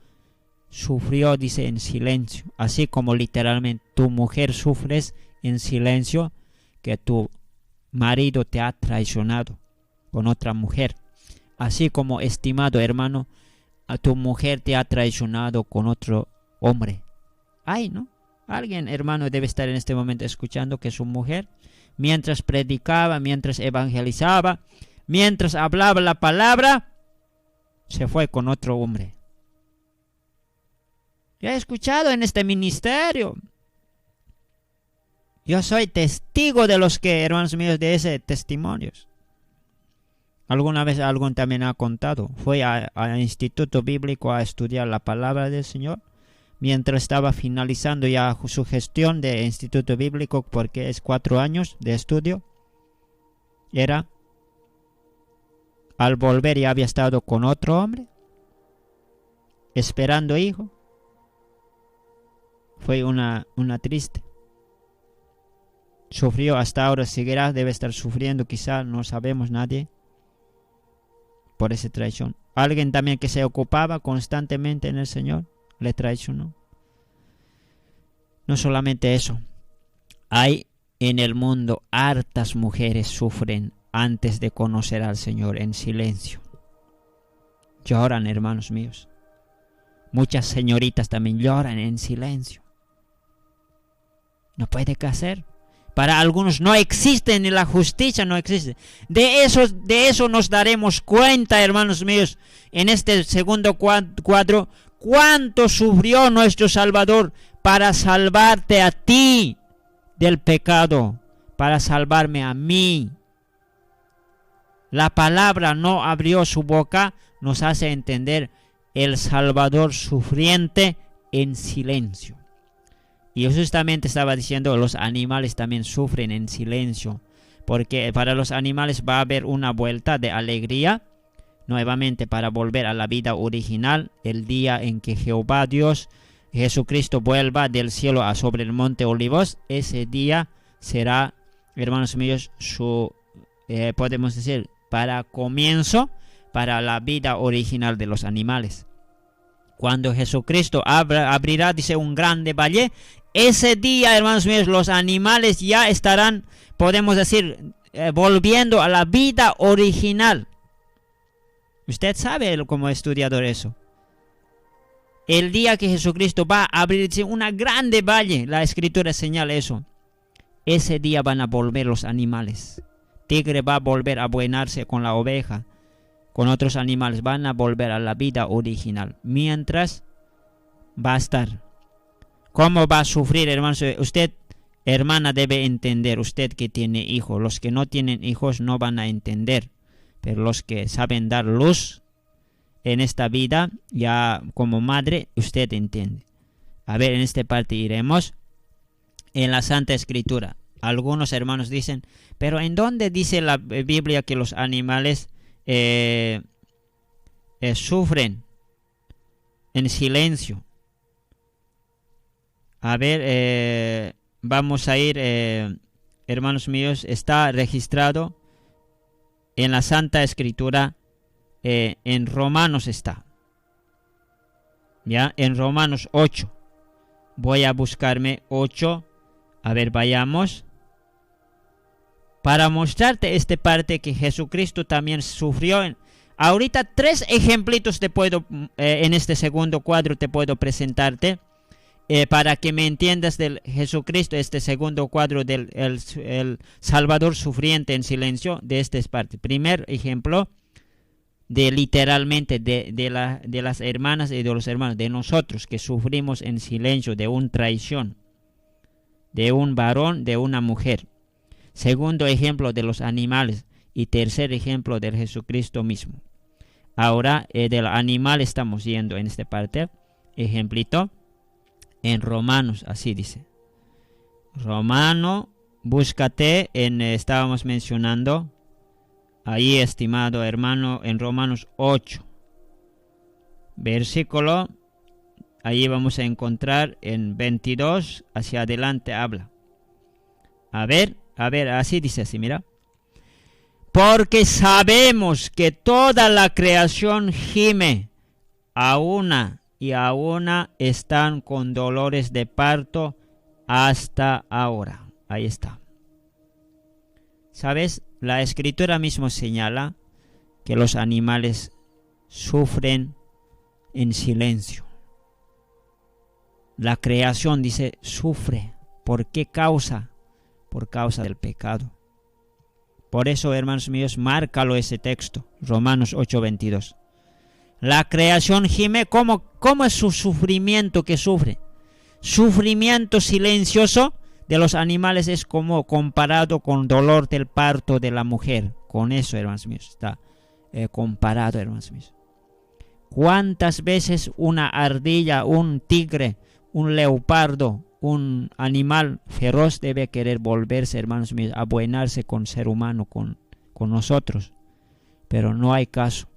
Sufrió, dice, en silencio. Así como literalmente tu mujer sufres en silencio que tu marido te ha traicionado con otra mujer. Así como, estimado hermano, a tu mujer te ha traicionado con otro hombre. Ay, ¿no? Alguien, hermano, debe estar en este momento escuchando que su mujer, mientras predicaba, mientras evangelizaba, mientras hablaba la palabra, se fue con otro hombre. Yo he escuchado en este ministerio. Yo soy testigo de los que, hermanos míos, de ese testimonios. Alguna vez alguien también ha contado. Fue al instituto bíblico a estudiar la palabra del Señor. Mientras estaba finalizando ya su gestión de instituto bíblico, porque es 4 años de estudio, al volver ya había estado con otro hombre, esperando hijo. Fue una triste. Sufrió hasta ahora, seguirá, debe estar sufriendo, quizá, no sabemos nadie, por esa traición. Alguien también que se ocupaba constantemente en el Señor, le traicionó. No solamente eso, hay en el mundo hartas mujeres sufren antes de conocer al Señor en silencio. Lloran, hermanos míos. Muchas señoritas también lloran en silencio. No puede qué hacer. Para algunos no existe, ni la justicia no existe. De eso nos daremos cuenta, hermanos míos, en este segundo cuadro, cuánto sufrió nuestro Salvador para salvarte a ti del pecado, para salvarme a mí. La palabra no abrió su boca, nos hace entender el Salvador sufriente en silencio. Y justamente estaba diciendo, los animales también sufren en silencio, porque para los animales va a haber una vuelta de alegría, nuevamente para volver a la vida original, el día en que Jehová Dios, Jesucristo, vuelva del cielo a sobre el monte Olivos. Ese día será, hermanos míos, podemos decir, para comienzo, para la vida original de los animales. Cuando Jesucristo abrirá, dice, un grande valle, ese día, hermanos míos, los animales ya estarán, podemos decir, volviendo a la vida original. Usted sabe como estudiador eso. El día que Jesucristo va a abrir, dice, una grande valle, la Escritura señala eso. Ese día van a volver los animales. Tigre va a volver a buenarse con la oveja, con otros animales, van a volver a la vida original. Mientras va a estar. ¿Cómo va a sufrir, hermanos? Usted, hermana, debe entender, usted que tiene hijos. Los que no tienen hijos no van a entender, pero los que saben dar luz en esta vida, ya como madre, usted entiende. A ver, en esta parte iremos en la Santa Escritura. Algunos hermanos dicen, pero ¿en dónde dice la Biblia que los animales sufren en silencio? A ver, vamos a ir, hermanos míos, está registrado en la Santa Escritura, en Romanos está. Ya, en Romanos 8. Voy a buscarme 8. A ver, vayamos. Para mostrarte esta parte que Jesucristo también sufrió Ahorita 3 ejemplitos te puedo, en este segundo cuadro te puedo presentarte, para que me entiendas del Jesucristo, este segundo cuadro del el Salvador sufriente en silencio, de esta parte. Primer ejemplo, de literalmente de las hermanas y de los hermanos, de nosotros que sufrimos en silencio de una traición, de un varón, de una mujer. Segundo ejemplo, de los animales. Y tercer ejemplo, del Jesucristo mismo. Ahora del animal estamos yendo en esta parte. Ejemplito en Romanos, así dice. Romano, búscate estábamos mencionando ahí, estimado hermano, en Romanos 8, versículo, ahí vamos a encontrar en 22 hacia adelante habla. A ver, así dice así, mira. Porque sabemos que toda la creación gime a una y a una están con dolores de parto hasta ahora. Ahí está. ¿Sabes? La escritura mismo señala que los animales sufren en silencio. La creación, dice, sufre. ¿Por qué causa? Por causa del pecado. Por eso, hermanos míos, márcalo ese texto, Romanos 8:22. La creación gime. ¿Cómo es su sufrimiento que sufre? Sufrimiento silencioso de los animales es como comparado con dolor del parto de la mujer. Con eso, hermanos míos, está comparado, hermanos míos. ¿Cuántas veces una ardilla, un tigre, un leopardo, un animal feroz debe querer volverse, hermanos míos, a abuenarse con ser humano, con nosotros? Pero no hay caso.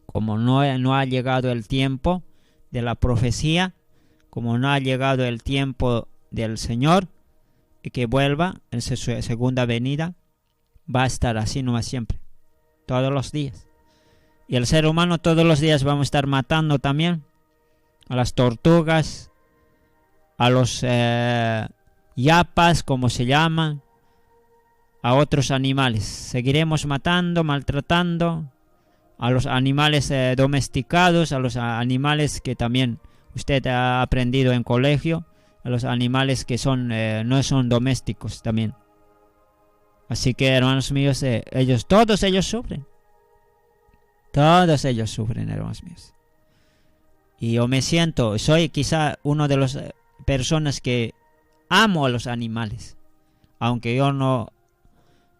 Como no ha llegado el tiempo de la profecía, como no ha llegado el tiempo del Señor, y que vuelva en su segunda venida, va a estar así nomás siempre, todos los días. Y el ser humano todos los días vamos a estar matando también a las tortugas, a los yapas, como se llaman, a otros animales. Seguiremos matando, maltratando a los animales domesticados, a los animales que también usted ha aprendido en colegio, a los animales que no son domésticos también. Así que, hermanos míos, todos ellos sufren. Todos ellos sufren, hermanos míos. Y yo soy quizá uno de las personas que amo a los animales. Aunque yo no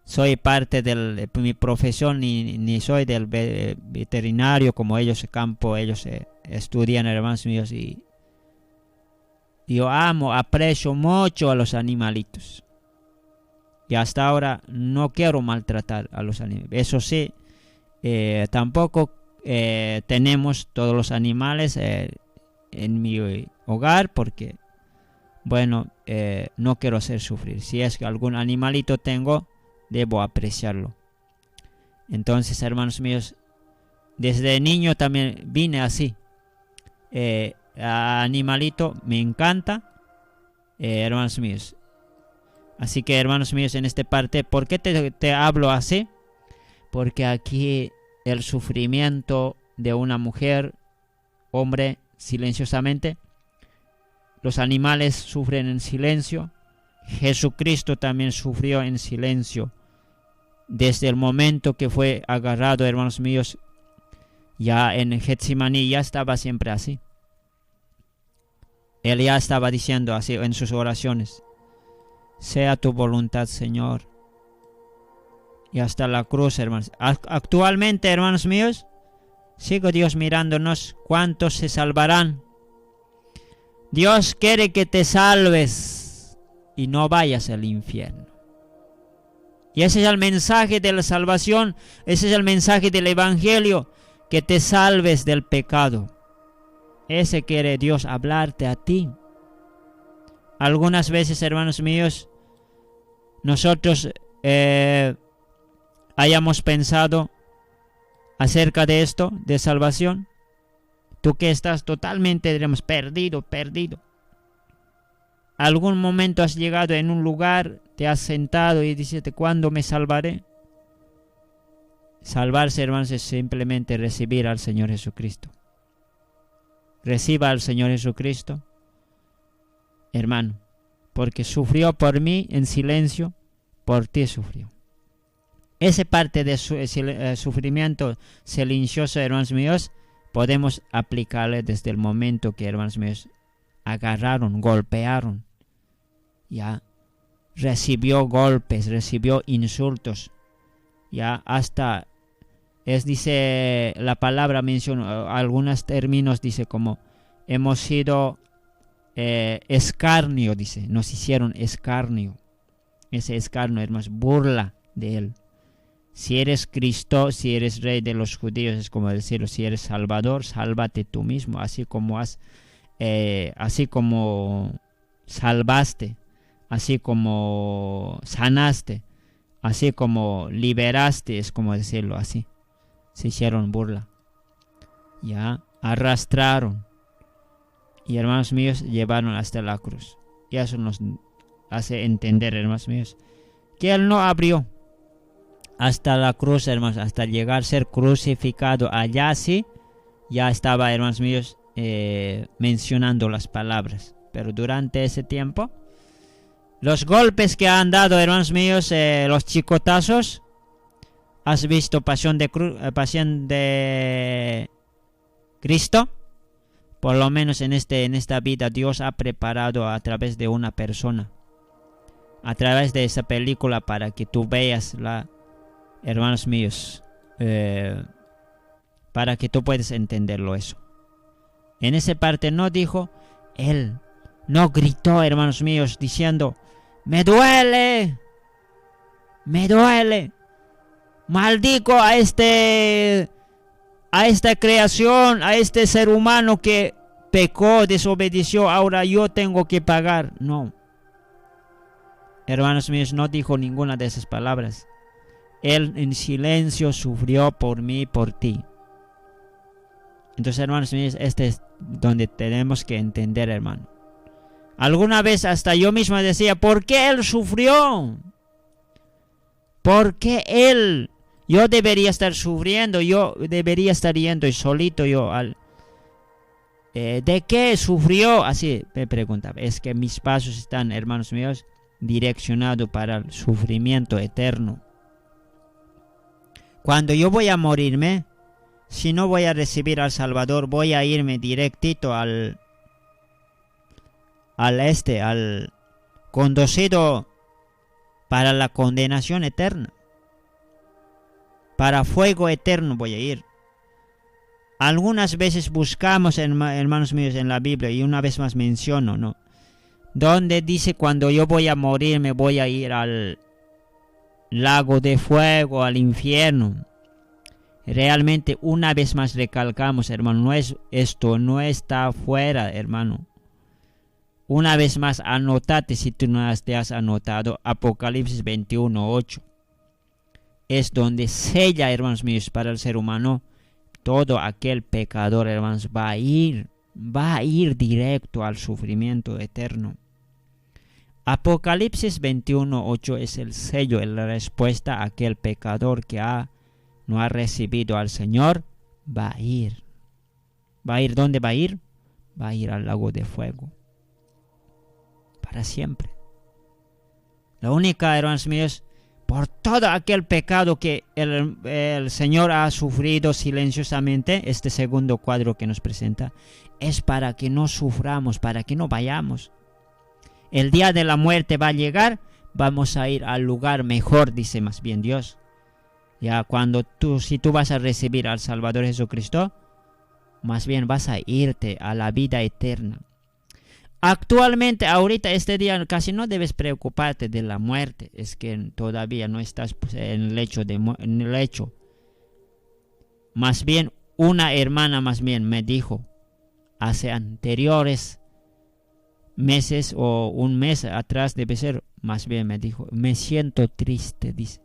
soy parte de mi profesión, ni soy del veterinario como ellos estudian, hermanos míos. Y yo aprecio mucho a los animalitos. Y hasta ahora no quiero maltratar a los animales. Eso sí, tampoco tenemos todos los animales en mi hogar, porque, bueno, no quiero hacer sufrir. Si es que algún animalito tengo, debo apreciarlo. Entonces, hermanos míos, desde niño también vine así. Animalito me encanta, hermanos míos. Así que, hermanos míos, en esta parte, ¿por qué te hablo así? Porque aquí el sufrimiento de una mujer, hombre, silenciosamente. Los animales sufren en silencio. Jesucristo también sufrió en silencio. Desde el momento que fue agarrado, hermanos míos, ya en Getsemaní ya estaba siempre así. Él ya estaba diciendo así en sus oraciones: sea tu voluntad, Señor. Y hasta la cruz, hermanos. Actualmente, hermanos míos, sigue Dios mirándonos. ¿Cuántos se salvarán? Dios quiere que te salves y no vayas al infierno. Y ese es el mensaje de la salvación. Ese es el mensaje del Evangelio. Que te salves del pecado. Ese quiere Dios hablarte a ti. Algunas veces, hermanos míos, nosotros hayamos pensado acerca de esto, de salvación. Tú que estás totalmente, diremos, perdido. Algún momento has llegado en un lugar, te has sentado y dices: ¿cuándo me salvaré? Salvarse, hermanos, es simplemente recibir al Señor Jesucristo. Reciba al Señor Jesucristo, hermano, porque sufrió por mí en silencio, por ti sufrió. Esa parte de sufrimiento silencioso, hermanos míos, podemos aplicarle desde el momento que, hermanos míos, agarraron, golpearon, ya recibió golpes, recibió insultos, ya hasta dice la palabra, menciona algunos términos, dice como hemos sido escarnio, dice, nos hicieron escarnio. Ese escarnio, hermanos, burla de él. Si eres Cristo, si eres Rey de los judíos, es como decirlo, si eres Salvador, sálvate tú mismo, así como salvaste, así como sanaste, así como liberaste, es como decirlo así. Se hicieron burla, ya arrastraron, y hermanos míos, llevaron hasta la cruz. Y eso nos hace entender, hermanos míos, que Él no abrió hasta la cruz, hermanos, hasta llegar a ser crucificado. Allá sí, ya estaba, hermanos míos, mencionando las palabras. Pero durante ese tiempo, los golpes que han dado, hermanos míos, los chicotazos, ¿has visto Pasión de Cristo? Por lo menos en esta vida Dios ha preparado a través de una persona, a través de esa película, para que tú veas hermanos míos, para que tú puedas entenderlo eso. En esa parte no dijo, Él no gritó, hermanos míos, diciendo, me duele, maldigo a esta creación, a este ser humano que pecó, desobedeció, ahora yo tengo que pagar. No, hermanos míos, no dijo ninguna de esas palabras. Él en silencio sufrió por mí, por ti. Entonces, hermanos míos, este es donde tenemos que entender, hermano. Alguna vez hasta yo mismo decía, ¿por qué Él sufrió? ¿Por qué Él? Yo debería estar sufriendo, yo debería estar yendo solito yo ¿de qué sufrió? Así me preguntaba. Es que mis pasos están, hermanos míos, direccionados para el sufrimiento eterno. Cuando yo voy a morirme, si no voy a recibir al Salvador, voy a irme directito al conducido para la condenación eterna. Para fuego eterno voy a ir. Algunas veces buscamos, hermanos míos, en la Biblia, y una vez más menciono, ¿no? Donde dice, cuando yo voy a morir, me voy a ir al lago de fuego, al infierno. Realmente, una vez más recalcamos, hermano, esto no está fuera, hermano. Una vez más, anótate si tú no te has anotado, Apocalipsis 21:8. Es donde sella, hermanos míos, para el ser humano, todo aquel pecador, hermanos, va a ir directo al sufrimiento eterno. Apocalipsis 21:8 es el sello, la respuesta a aquel pecador que no ha recibido al Señor. Va a ir. ¿Dónde va a ir? Va a ir al lago de fuego. Para siempre. La única, hermanos míos, por todo aquel pecado que el Señor ha sufrido silenciosamente, este segundo cuadro que nos presenta, es para que no suframos, para que no vayamos. El día de la muerte va a llegar, vamos a ir al lugar mejor, dice más bien Dios. Ya si tú vas a recibir al Salvador Jesucristo, más bien vas a irte a la vida eterna. Actualmente, ahorita, este día, casi no debes preocuparte de la muerte. Es que todavía no estás en el lecho. Más bien, una hermana me dijo, hace anteriores meses o un mes atrás debe ser, más bien me dijo, me siento triste, dice.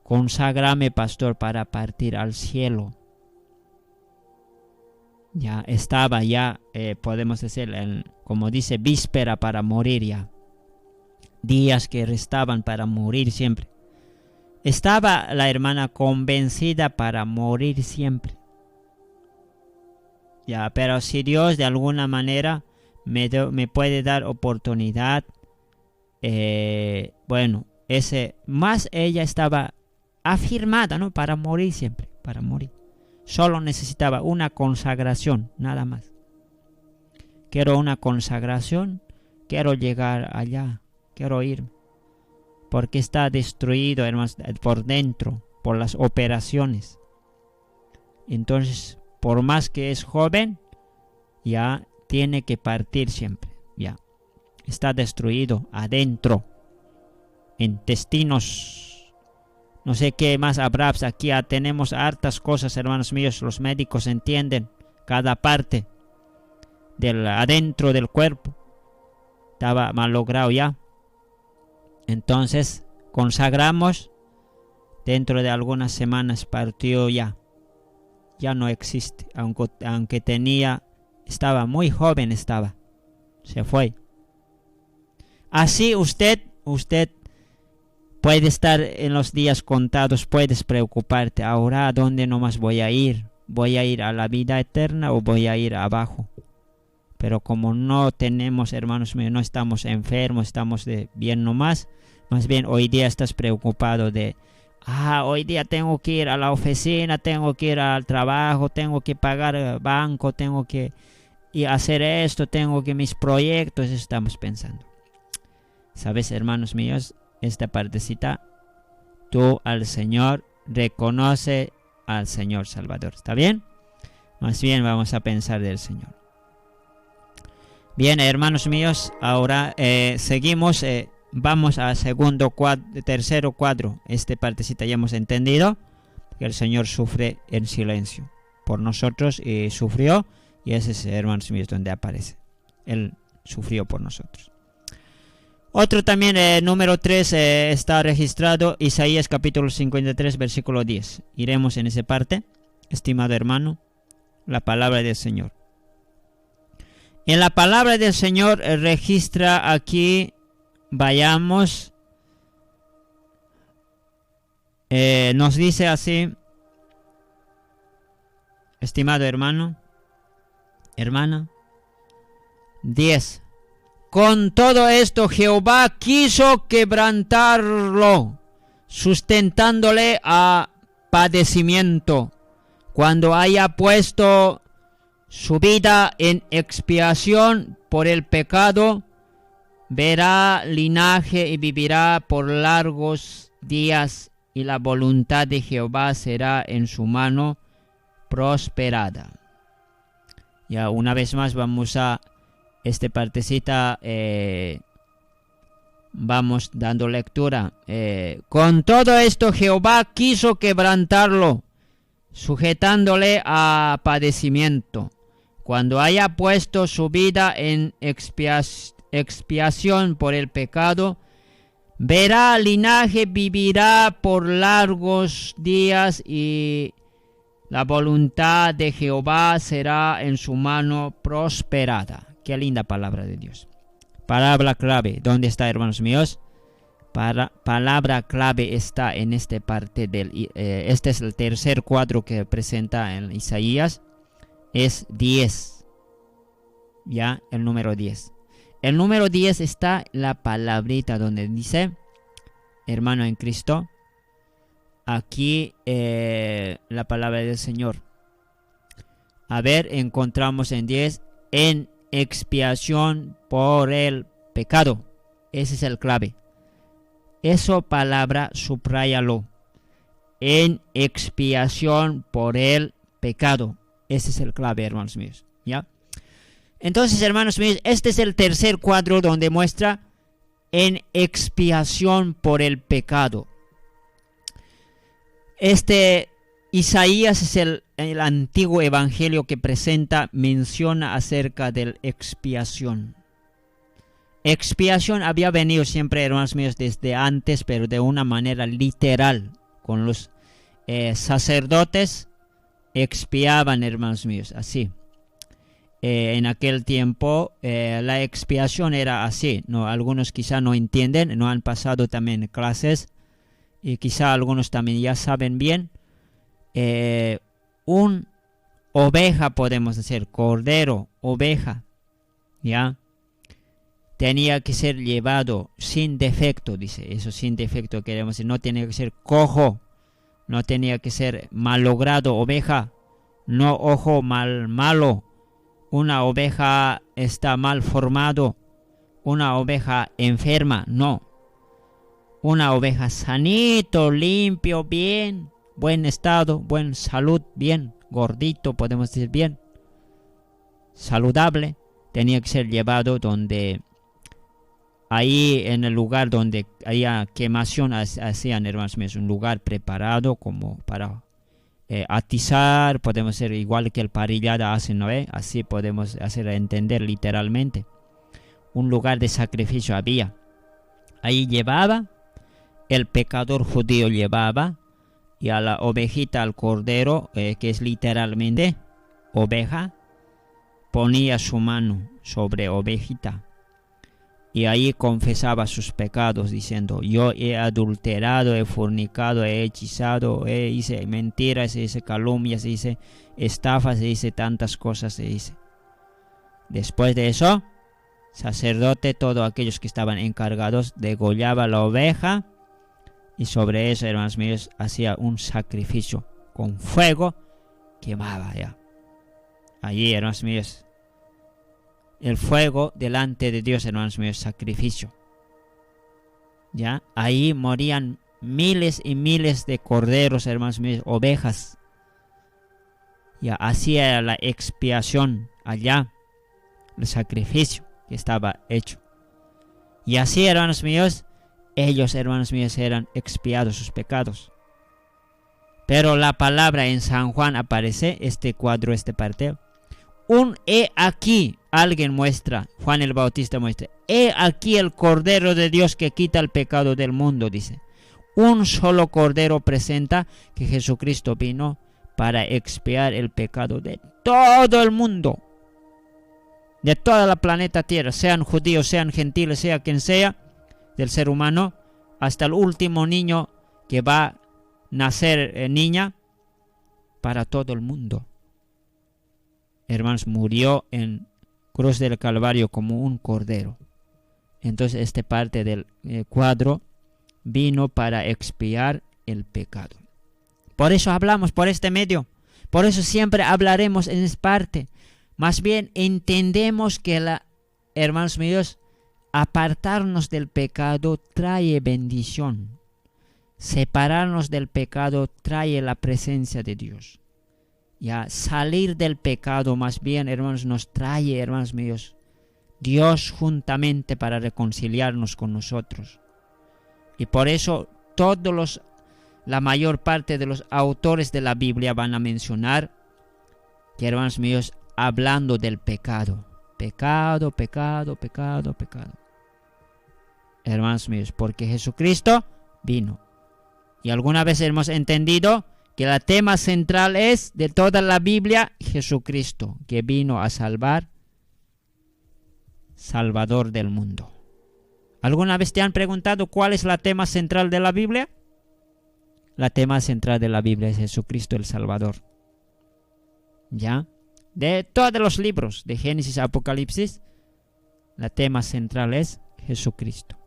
Conságrame, pastor, para partir al cielo. Ya estaba, podemos decir, como dice, víspera para morir ya. Días que restaban para morir siempre. estaba la hermana convencida para morir siempre. Ya, pero si Dios de alguna manera me puede dar oportunidad, bueno, más ella estaba afirmada, ¿no? Para morir siempre, para morir. Solo necesitaba una consagración, nada más. Quiero una consagración, quiero llegar allá, quiero irme. Porque está destruido, hermanos, por dentro, por las operaciones. Entonces, por más que es joven, ya tiene que partir siempre, ya. Está destruido adentro, intestinos. No sé qué más habrá. Aquí ya tenemos hartas cosas, hermanos míos. Los médicos entienden cada parte del adentro del cuerpo. Estaba mal logrado ya. Entonces consagramos. Dentro de algunas semanas partió ya. Ya no existe. Aunque estaba muy joven, se fue. Así usted puede estar en los días contados, puedes preocuparte. Ahora, ¿a dónde nomás voy a ir? ¿Voy a ir a la vida eterna o voy a ir abajo? Pero como no tenemos, hermanos míos, no estamos enfermos, estamos de bien nomás. Más bien hoy día estás preocupado de, hoy día tengo que ir a la oficina, tengo que ir al trabajo, tengo que pagar el banco, tengo que hacer esto, tengo que mis proyectos, estamos pensando. ¿Sabes, hermanos míos? Esta partecita, tú al Señor, reconoce al Señor Salvador. ¿Está bien? Más bien vamos a pensar del Señor. Bien, hermanos míos, ahora seguimos. Vamos al tercero cuadro. Esta partecita ya hemos entendido que el Señor sufre en silencio por nosotros y sufrió. Y ese es, hermanos míos, donde aparece. Él sufrió por nosotros. Otro también, número 3, está registrado Isaías capítulo 53, versículo 10. Iremos en esa parte, estimado hermano, la palabra del Señor. En la palabra del Señor registra aquí, vayamos, nos dice así, estimado hermano, hermana, 10. Con todo esto Jehová quiso quebrantarlo, sustentándole a padecimiento. Cuando haya puesto su vida en expiación por el pecado, verá linaje y vivirá por largos días, y la voluntad de Jehová será en su mano prosperada. Ya una vez más vamos a esta partecita, vamos dando lectura. Con todo esto Jehová quiso quebrantarlo, sujetándole a padecimiento. Cuando haya puesto su vida en expiación por el pecado, verá linaje, vivirá por largos días, y la voluntad de Jehová será en su mano prosperada. Qué linda palabra de Dios. Palabra clave. ¿Dónde está, hermanos míos? Palabra clave está en esta parte este es el tercer cuadro que presenta en Isaías. Es 10. Ya, el número 10. El número 10 está la palabrita donde dice, hermano en Cristo. Aquí la palabra del Señor. A ver, encontramos en 10, en expiación por el pecado. Ese es el clave. Eso palabra, subráyalo. En expiación por el pecado. Ese es el clave, hermanos míos. ¿Ya? Entonces, hermanos míos, este es el tercer cuadro donde muestra en expiación por el pecado. Isaías es el antiguo evangelio que menciona acerca de expiación. Expiación había venido siempre, hermanos míos, desde antes, pero de una manera literal. Con los sacerdotes expiaban, hermanos míos, así. En aquel tiempo la expiación era así. No, algunos quizá no entienden, no han pasado también clases y quizá algunos también ya saben bien, un oveja, podemos decir, cordero, oveja, ¿ya? Tenía que ser llevado sin defecto, dice. Eso sin defecto queremos decir. No tenía que ser cojo, no tenía que ser malogrado oveja, no ojo malo. Una oveja está mal formado, una oveja enferma, no. Una oveja sanito, limpio, bien, buen estado, buen salud, bien, gordito, podemos decir bien, saludable. Tenía que ser llevado donde, ahí en el lugar donde haya quemación, hacían, hermanos míos, un lugar preparado como para atizar, podemos ser igual que el parrillada hacen, ¿no? Así podemos hacer entender literalmente. Un lugar de sacrificio había. Ahí llevaba, el pecador judío llevaba, y a la ovejita, al cordero, que es literalmente oveja, ponía su mano sobre ovejita. Y ahí confesaba sus pecados diciendo: yo he adulterado, he fornicado, he hechizado, hice mentiras, hice calumnias, hice estafas, hice tantas cosas, hice. Después de eso, sacerdote, todos aquellos que estaban encargados, degollaba la oveja y sobre eso, hermanos míos, hacía un sacrificio con fuego, quemaba ya. Allí, hermanos míos, el fuego delante de Dios, hermanos míos, sacrificio. Ya, ahí morían miles y miles de corderos, hermanos míos, ovejas. Ya, hacía la expiación allá, el sacrificio que estaba hecho. Y así, hermanos míos, ellos, hermanos míos, eran expiados sus pecados. Pero la palabra en San Juan aparece, este cuadro, este parteo. Un he aquí, alguien muestra, Juan el Bautista muestra, he aquí el Cordero de Dios que quita el pecado del mundo, dice. Un solo Cordero presenta que Jesucristo vino para expiar el pecado de todo el mundo, de toda la planeta Tierra, sean judíos, sean gentiles, sea quien sea, del ser humano, hasta el último niño que va a nacer niña, para todo el mundo. Hermanos, murió en cruz del Calvario como un cordero. Entonces, esta parte del cuadro vino para expiar el pecado. Por eso hablamos por este medio. Por eso siempre hablaremos en esta parte. Más bien entendemos que, hermanos míos, apartarnos del pecado trae bendición. Separarnos del pecado trae la presencia de Dios. Ya, salir del pecado más bien, hermanos, nos trae, hermanos míos, Dios juntamente para reconciliarnos con nosotros. Y por eso la mayor parte de los autores de la Biblia van a mencionar que, hermanos míos, hablando del pecado. Pecado, pecado, pecado, pecado. Hermanos míos, porque Jesucristo vino. Y alguna vez hemos entendido que el tema central es de toda la Biblia Jesucristo, que vino a salvar, Salvador del mundo. ¿Alguna vez te han preguntado cuál es el tema central de la Biblia? El tema central de la Biblia es Jesucristo el Salvador. ¿Ya? De todos los libros, de Génesis a Apocalipsis, el tema central es Jesucristo.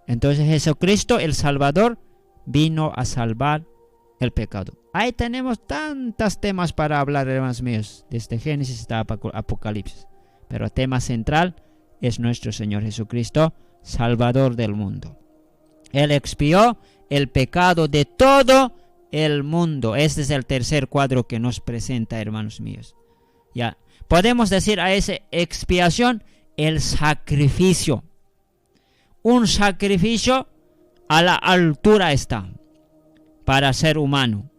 Entonces Jesucristo el Salvador vino a salvar el pecado. Ahí tenemos tantos temas para hablar, hermanos míos, desde Génesis hasta Apocalipsis. Pero el tema central es nuestro Señor Jesucristo, Salvador del mundo. Él expió el pecado de todo el mundo. Este es el tercer cuadro que nos presenta, hermanos míos. Ya, podemos decir a esa expiación el sacrificio. Un sacrificio a la altura está para ser humano.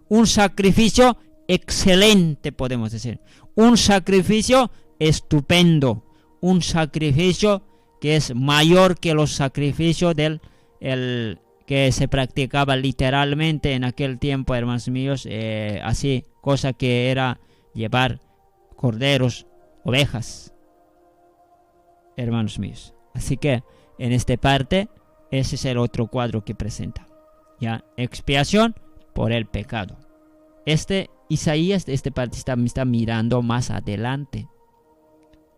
Un sacrificio excelente, podemos decir. Un sacrificio estupendo. Un sacrificio que es mayor que los sacrificios que se practicaba literalmente en aquel tiempo, hermanos míos. Así, cosa que era llevar corderos, ovejas, hermanos míos. Así que en esta parte Ese es el otro cuadro que presenta. ¿Ya? Expiación por el pecado. Isaías, esta parte está mirando más adelante.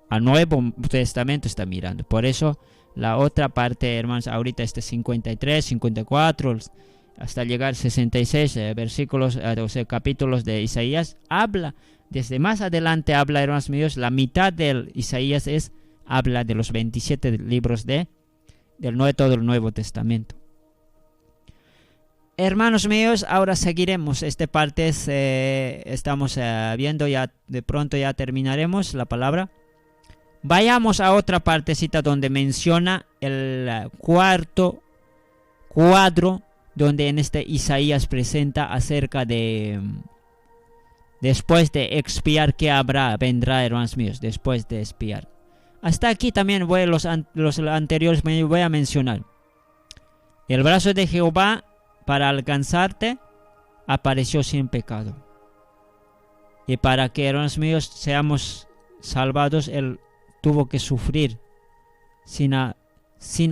Al Nuevo Testamento está mirando. Por eso la otra parte, hermanos, ahorita 53, 54, hasta llegar 66 versículos, o sea, capítulos de Isaías, habla, desde más adelante habla, hermanos míos, la mitad de Isaías habla de los 27 libros del todo el Nuevo Testamento. Hermanos míos, ahora seguiremos. Esta parte estamos viendo, ya de pronto ya terminaremos la palabra. Vayamos a otra partecita donde menciona el cuarto cuadro, donde en Isaías presenta acerca de después de expiar, ¿qué vendrá, hermanos míos, después de expiar? Hasta aquí también los anteriores me voy a mencionar. El brazo de Jehová para alcanzarte apareció sin pecado. Y para que, hermanos míos, seamos salvados, Él tuvo que sufrir sin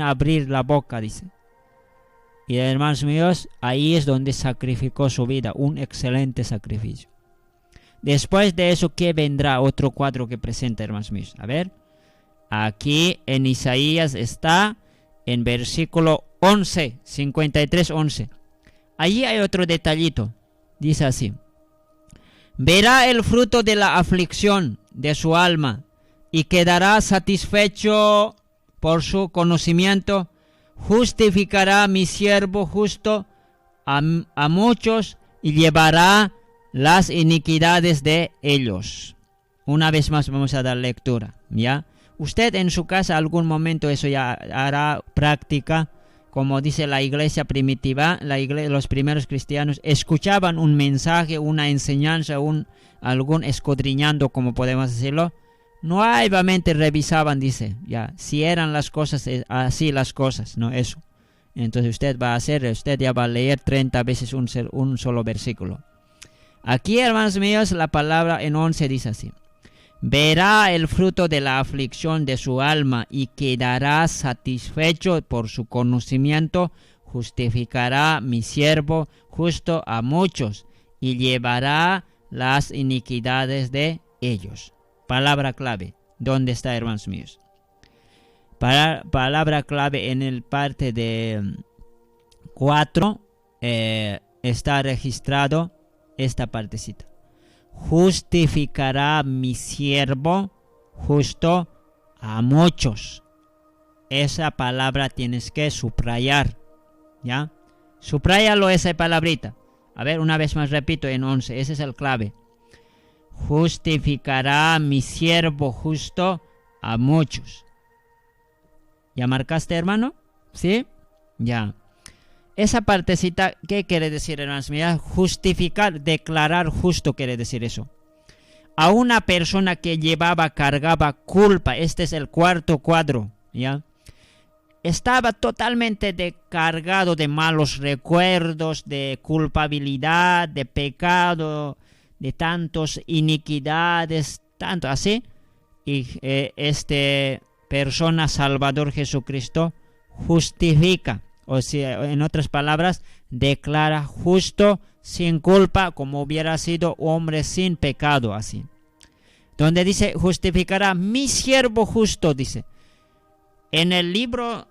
abrir la boca, dice. Y, hermanos míos, ahí es donde sacrificó su vida, un excelente sacrificio. Después de eso, ¿qué vendrá? Otro cuadro que presenta, hermanos míos. A ver, aquí en Isaías está en versículo 11, 53, 11. Allí hay otro detallito. Dice así: verá el fruto de la aflicción de su alma y quedará satisfecho por su conocimiento. Justificará mi siervo justo a muchos y llevará las iniquidades de ellos. Una vez más vamos a dar lectura, ¿ya? Usted en su casa algún momento eso ya hará práctica. Como dice la iglesia primitiva, los primeros cristianos escuchaban un mensaje, una enseñanza, algún escudriñando, como podemos decirlo. Nuevamente revisaban, dice, ya, si eran las cosas así las cosas, no eso. Entonces usted ya va a leer 30 veces un solo versículo. Aquí, hermanos míos, la palabra en 11 dice así: verá el fruto de la aflicción de su alma y quedará satisfecho por su conocimiento. Justificará mi siervo justo a muchos y llevará las iniquidades de ellos. Palabra clave. ¿Dónde está, hermanos míos? Palabra clave en el parte de 4 está registrado esta partecita. Justificará mi siervo justo a muchos. Esa palabra tienes que subrayar, ¿ya? Subrayalo, esa palabrita. A ver, una vez más repito en 11, ese es el clave. Justificará mi siervo justo a muchos. ¿Ya marcaste, hermano? ¿Sí? Ya. Esa partecita, ¿qué quiere decir, hermanos? Mira, justificar, declarar justo quiere decir eso. A una persona que cargaba culpa, este es el cuarto cuadro, ¿ya? Estaba totalmente cargado de malos recuerdos, de culpabilidad, de pecado, de tantas iniquidades, tanto así. Y persona, Salvador Jesucristo, justifica. O sea, en otras palabras, declara justo, sin culpa, como hubiera sido hombre sin pecado, así. Donde dice, justificará mi siervo justo, dice. En el libro,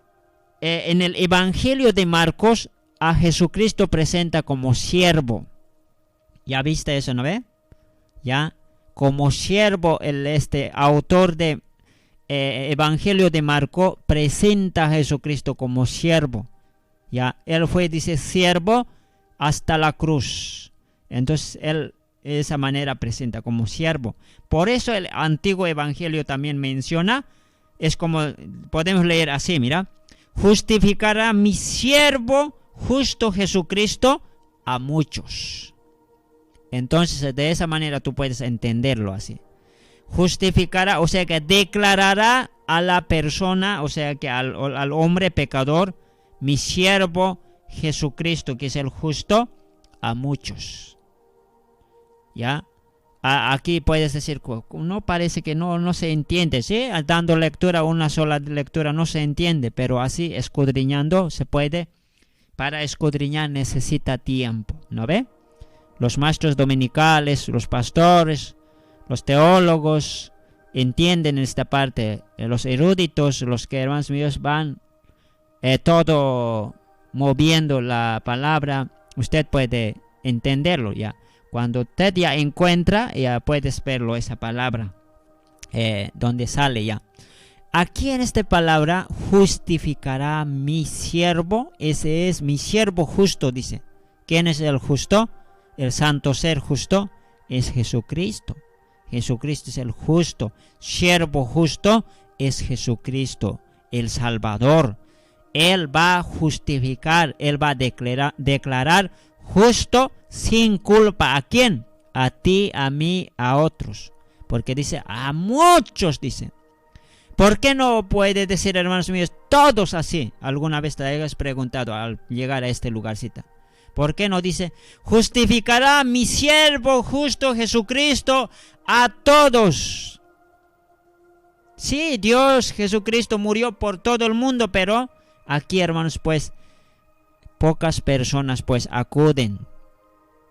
en el Evangelio de Marcos, a Jesucristo presenta como siervo. ¿Ya viste eso, no ve? Ya, como siervo, autor de Evangelio de Marcos presenta a Jesucristo como siervo. Ya, él fue, dice, siervo hasta la cruz. Entonces, él de esa manera presenta como siervo. Por eso el antiguo evangelio también menciona, es como, podemos leer así, mira. Justificará mi siervo justo Jesucristo a muchos. Entonces, de esa manera tú puedes entenderlo así. Justificará, o sea que declarará a la persona, o sea que al hombre pecador, mi siervo Jesucristo, que es el justo, a muchos. ¿Ya? aquí puedes decir, no parece que no se entiende, ¿sí? Dando lectura, una sola lectura no se entiende, pero así escudriñando se puede. Para escudriñar necesita tiempo, ¿no ve? Los maestros dominicales, los pastores, los teólogos entienden esta parte. Los eruditos, los que, hermanos míos, van todo moviendo la palabra, usted puede entenderlo ya. Cuando usted ya encuentra, ya puedes verlo, esa palabra, donde sale ya. Aquí en esta palabra, justificará mi siervo. Ese es mi siervo justo, dice. ¿Quién es el justo? El santo ser justo es Jesucristo. Jesucristo es el justo. Siervo justo es Jesucristo, el Salvador. Él va a justificar, Él va a declarar justo sin culpa. ¿A quién? A ti, a mí, a otros. Porque dice, a muchos, dice. ¿Por qué no puede decir, hermanos míos, todos así? Alguna vez te hayas preguntado al llegar a este lugarcita. ¿Por qué no dice, justificará mi siervo justo Jesucristo a todos? Sí, Dios Jesucristo murió por todo el mundo, pero aquí, hermanos, pues, pocas personas pues acuden.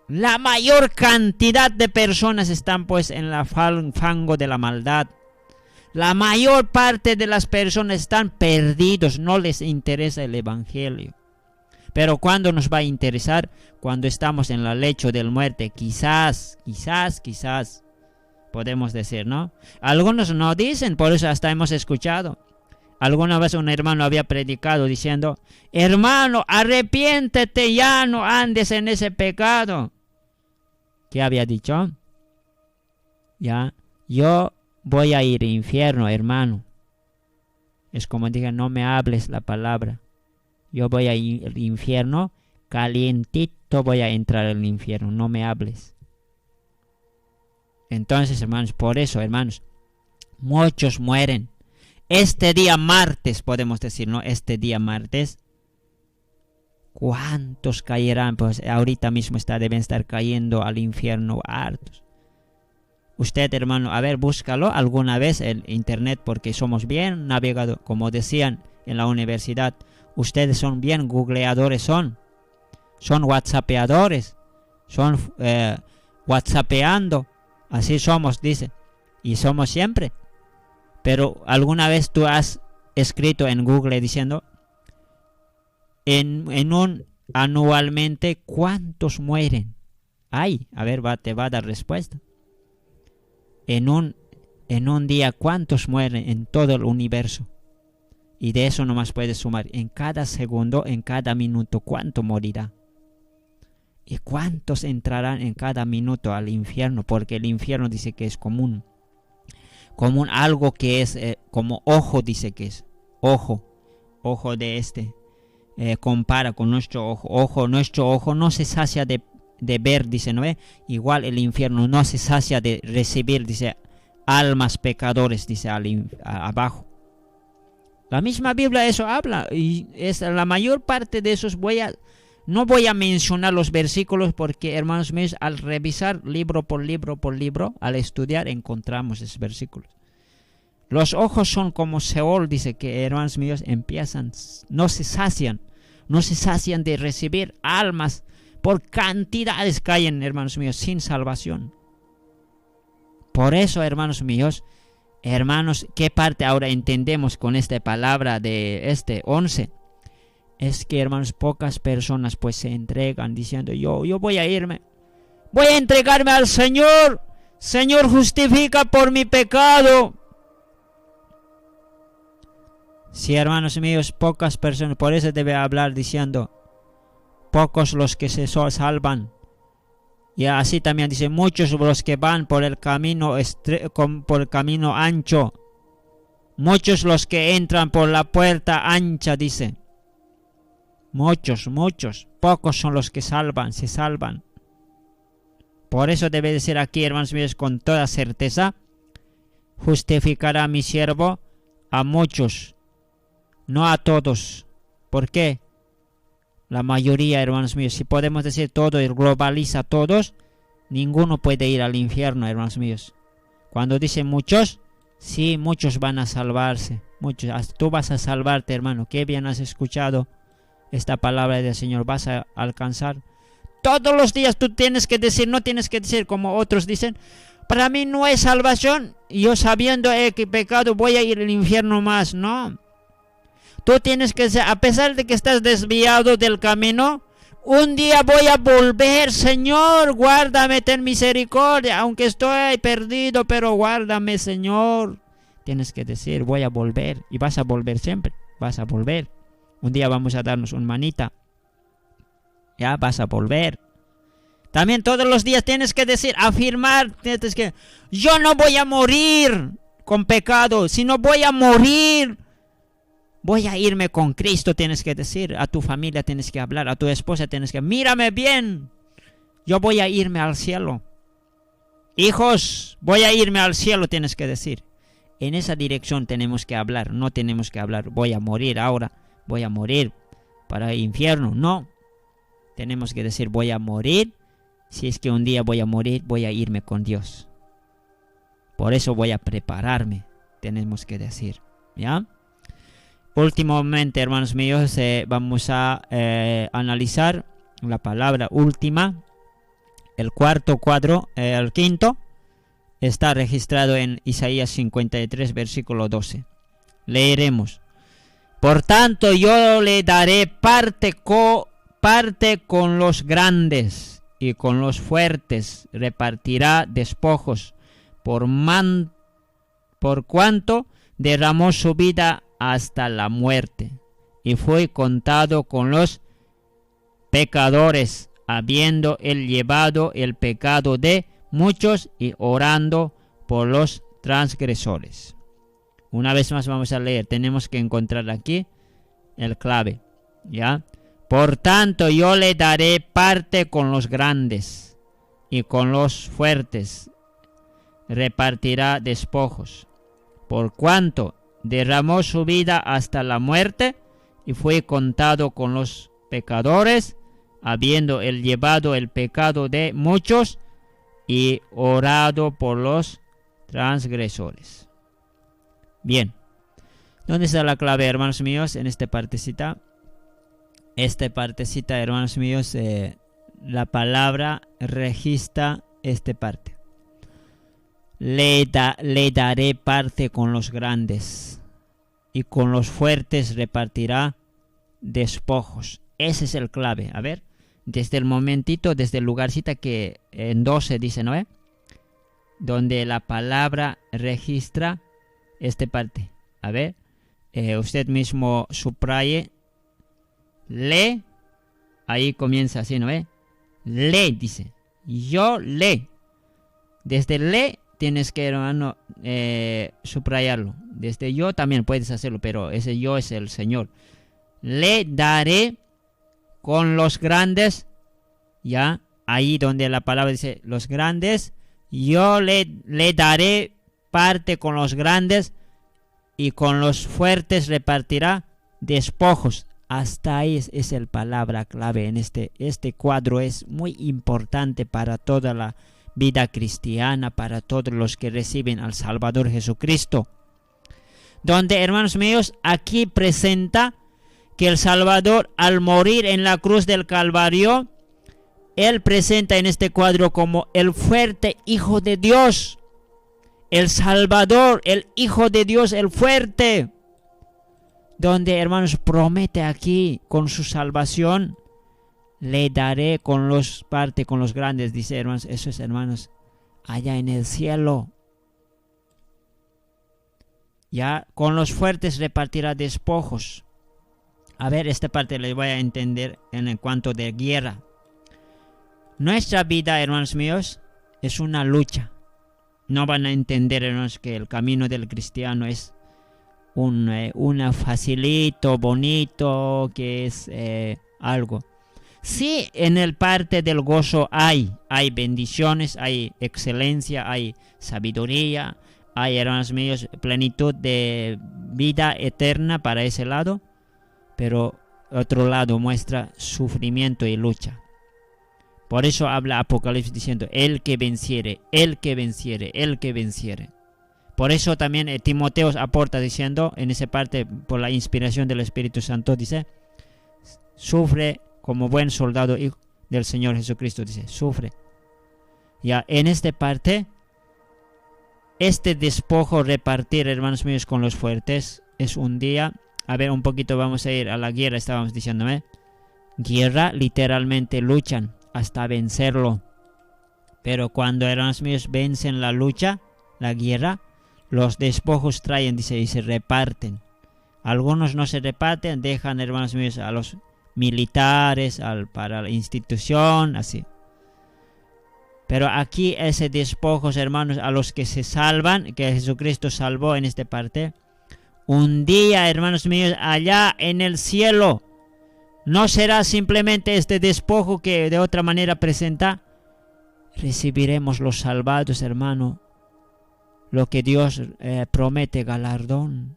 La mayor cantidad de personas están pues en la fango de la maldad. La mayor parte de las personas están perdidos, no les interesa el evangelio. Pero ¿cuándo nos va a interesar? Cuando estamos en el lecho de la muerte. Quizás, podemos decir, ¿no? Algunos no dicen, por eso hasta hemos escuchado. Alguna vez un hermano había predicado diciendo, hermano, arrepiéntete, ya no andes en ese pecado. ¿Qué había dicho? Ya, yo voy a ir al infierno, hermano. Es como dije, no me hables la palabra. Yo voy a ir al infierno, calientito voy a entrar al infierno, no me hables. Entonces, hermanos, por eso, hermanos, muchos mueren. Este día martes, podemos decir, ¿no? Este día martes, ¿cuántos caerán? Pues ahorita mismo deben estar cayendo al infierno hartos. Usted, hermano, a ver, búscalo alguna vez en internet, porque somos bien navegadores, como decían en la universidad. Ustedes son bien googleadores, son whatsappeadores, son whatsappeando. Así somos, dice, y somos siempre. Pero alguna vez tú has escrito en Google diciendo, anualmente, ¿cuántos mueren? Ay, a ver, te va a dar respuesta. En un día, ¿cuántos mueren en todo el universo? Y de eso nomás puedes sumar. En cada segundo, en cada minuto, ¿cuánto morirá? ¿Y cuántos entrarán en cada minuto al infierno? Porque el infierno dice que es común algo que es como ojo, dice que es ojo de compara con nuestro ojo. Nuestro ojo no se sacia de ver, dice, ¿no ve? Igual el infierno no se sacia de recibir, dice, almas pecadores, dice, abajo. La misma Biblia eso habla, y es la mayor parte de esos. No voy a mencionar los versículos porque, hermanos míos, al revisar libro por libro, al estudiar, encontramos esos versículos. Los ojos son como Seol, dice que, hermanos míos, no se sacian de recibir almas. Por cantidades caen, hermanos míos, sin salvación. Por eso, hermanos míos, ¿qué parte ahora entendemos con esta palabra de 11? Es que, hermanos, pocas personas pues se entregan diciendo, yo voy a irme, voy a entregarme al Señor. Señor, justifica por mi pecado. Sí, hermanos míos, pocas personas, por eso debe hablar diciendo, pocos los que se salvan. Y así también dice, muchos los que van por el camino ancho. Muchos los que entran por la puerta ancha, dice. Muchos. Pocos son los que se salvan. Por eso debe decir aquí, hermanos míos, con toda certeza, justificará mi siervo a muchos, no a todos. ¿Por qué? La mayoría, hermanos míos, si podemos decir todo y globaliza a todos, ninguno puede ir al infierno, hermanos míos. Cuando dice muchos, sí, muchos van a salvarse. Muchos. Tú vas a salvarte, hermano. Qué bien has escuchado esta palabra del Señor. Vas a alcanzar. Todos los días tú tienes que decir, no tienes que decir como otros dicen, para mí no hay salvación, yo sabiendo que pecado voy a ir al infierno más. No. Tú tienes que ser, a pesar de que estás desviado del camino, un día voy a volver, Señor, guárdame, ten misericordia, aunque estoy perdido, pero guárdame, Señor. Tienes que decir, voy a volver, y vas a volver siempre, vas a volver. Un día vamos a darnos una manita, ya vas a volver. También todos los días tienes que decir, afirmar, tienes que, yo no voy a morir con pecado, sino voy a morir. Voy a irme con Cristo, tienes que decir. A tu familia tienes que hablar, a tu esposa tienes que, mírame bien, yo voy a irme al cielo. Hijos, voy a irme al cielo, tienes que decir. En esa dirección tenemos que hablar, no tenemos que hablar, voy a morir ahora, voy a morir para el infierno. No, tenemos que decir, voy a morir. Si es que un día voy a morir, voy a irme con Dios. Por eso voy a prepararme, tenemos que decir, ¿ya? Últimamente, hermanos míos, vamos a analizar la palabra última. El cuarto cuadro, el quinto, está registrado en Isaías 53, versículo 12. Leeremos. Por tanto, yo le daré parte con los grandes y con los fuertes repartirá despojos, por cuanto derramó su vida hasta la muerte, y fue contado con los pecadores, habiendo él llevado el pecado de muchos y orando por los transgresores. Una vez más vamos a leer, tenemos que encontrar aquí el clave, ¿ya? Por tanto, yo le daré parte con los grandes y con los fuertes repartirá despojos, por cuanto derramó su vida hasta la muerte y fue contado con los pecadores, habiendo él llevado el pecado de muchos y orado por los transgresores. Bien, ¿dónde está la clave, hermanos míos, en esta partecita? Esta partecita, hermanos míos, la palabra registra esta parte. Le daré parte con los grandes y con los fuertes repartirá despojos. Ese es el clave. A ver, desde el momentito, desde el lugarcito que en 12 dice, ¿no? Donde la palabra registra esta parte. A ver, usted mismo subraye. Le, ahí comienza así, ¿no? Le dice, yo le. Desde le tienes que, hermano, subrayarlo. Desde yo también puedes hacerlo, pero ese yo es el Señor. Le daré con los grandes, ya, ahí donde la palabra dice los grandes, yo le daré parte con los grandes y con los fuertes repartirá despojos. Hasta ahí es el palabra clave en este cuadro. Es muy importante para toda la vida cristiana, para todos los que reciben al Salvador Jesucristo. Donde, hermanos míos, aquí presenta que el Salvador, al morir en la cruz del Calvario, él presenta en este cuadro como el fuerte Hijo de Dios, el Salvador, el Hijo de Dios, el fuerte. Donde, hermanos, promete aquí con su salvación, le daré parte con los grandes, dice, hermanos. Eso es, hermanos, allá en el cielo. Ya con los fuertes repartirá despojos. A ver, esta parte le voy a entender en cuanto de guerra. Nuestra vida, hermanos míos, es una lucha. No van a entender, hermanos, que el camino del cristiano es una facilito, bonito, que es algo. Sí, en el parte del gozo hay bendiciones, hay excelencia, hay sabiduría, hay, hermanos míos, plenitud de vida eterna para ese lado, pero otro lado muestra sufrimiento y lucha. Por eso habla Apocalipsis diciendo, el que venciere, el que venciere, el que venciere. Por eso también Timoteo aporta diciendo, en esa parte, por la inspiración del Espíritu Santo, dice, sufre como buen soldado del Señor Jesucristo, dice, sufre. Ya, en esta parte, este despojo repartir, hermanos míos, con los fuertes, es un día, a ver, un poquito vamos a ir a la guerra, estábamos diciéndome, guerra, literalmente luchan hasta vencerlo. Pero cuando, hermanos míos, vencen la lucha, la guerra, los despojos traen, dice, y se reparten. Algunos no se reparten, dejan, hermanos míos, a los militares, para la institución, así. Pero aquí ese despojos, hermanos, a los que se salvan, que Jesucristo salvó en esta parte, un día, hermanos míos, allá en el cielo, no será simplemente este despojo que de otra manera presenta. Recibiremos los salvados, hermano, lo que Dios promete, galardón.